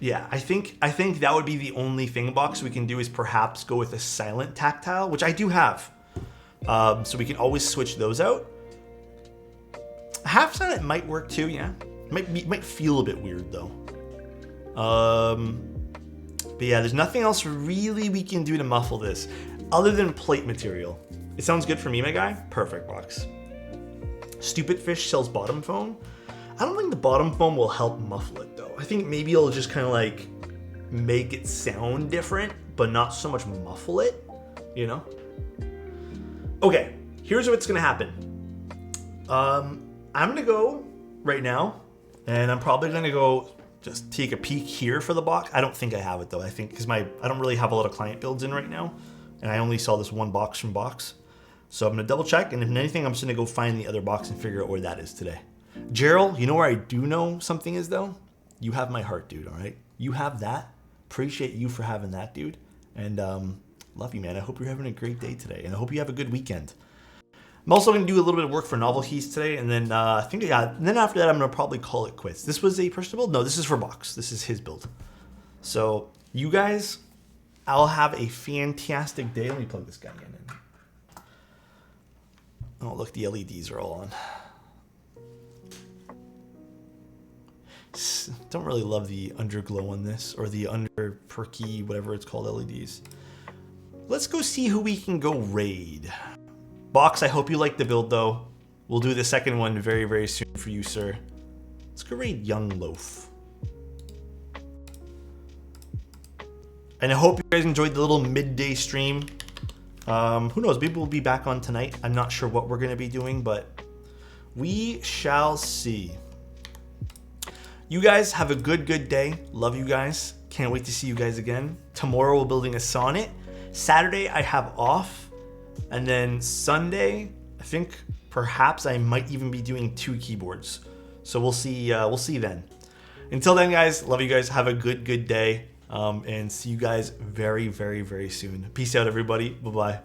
Yeah, I think that would be the only thing, Box, we can do is perhaps go with a silent tactile, which I do have. So we can always switch those out. Half silent might work too, yeah. Might feel a bit weird though. But yeah, there's nothing else really we can do to muffle this other than plate material. It sounds good for me, my guy. Perfect, Box. Stupid Fish sells bottom foam. I don't think the bottom foam will help muffle it though. I think maybe it'll just kind of like make it sound different, but not so much muffle it, you know? Okay, here's what's gonna happen. I'm gonna go right now, and I'm probably gonna go just take a peek here for the box. I don't think I have it though. I think because I don't really have a lot of client builds in right now, and I only saw this one box from Box. So I'm gonna double check, and if anything, I'm just gonna go find the other box and figure out where that is today. Gerald, you know where I do know something is though? You have my heart, dude, all right? You have that. Appreciate you for having that, dude. And love you, man. I hope you're having a great day today, and I hope you have a good weekend. I'm also going to do a little bit of work for Novel Keys today, and then I think, yeah, and then after that, I'm going to probably call it quits. This was a personal build? No, this is for Box. This is his build. So, you guys, I'll have a fantastic day. Let me plug this guy in. Oh, look, the LEDs are all on. Don't really love the underglow on this, or the under perky, whatever it's called, LEDs. Let's go see who we can go raid. Box, I hope you like the build though. We'll do the second one very, very soon for you, sir. Let's go raid Young Loaf. And I hope you guys enjoyed the little midday stream. Who knows, maybe we'll be back on tonight. I'm not sure what we're gonna be doing, but we shall see. You guys have a good day. Love you guys. Can't wait to see you guys again. Tomorrow we're building a sonnet. Saturday I have off. And then Sunday, I think perhaps I might even be doing 2 keyboards. So we'll see then. Until then, guys, love you guys. Have a good day. And see you guys very, very, very soon. Peace out, everybody. Bye-bye.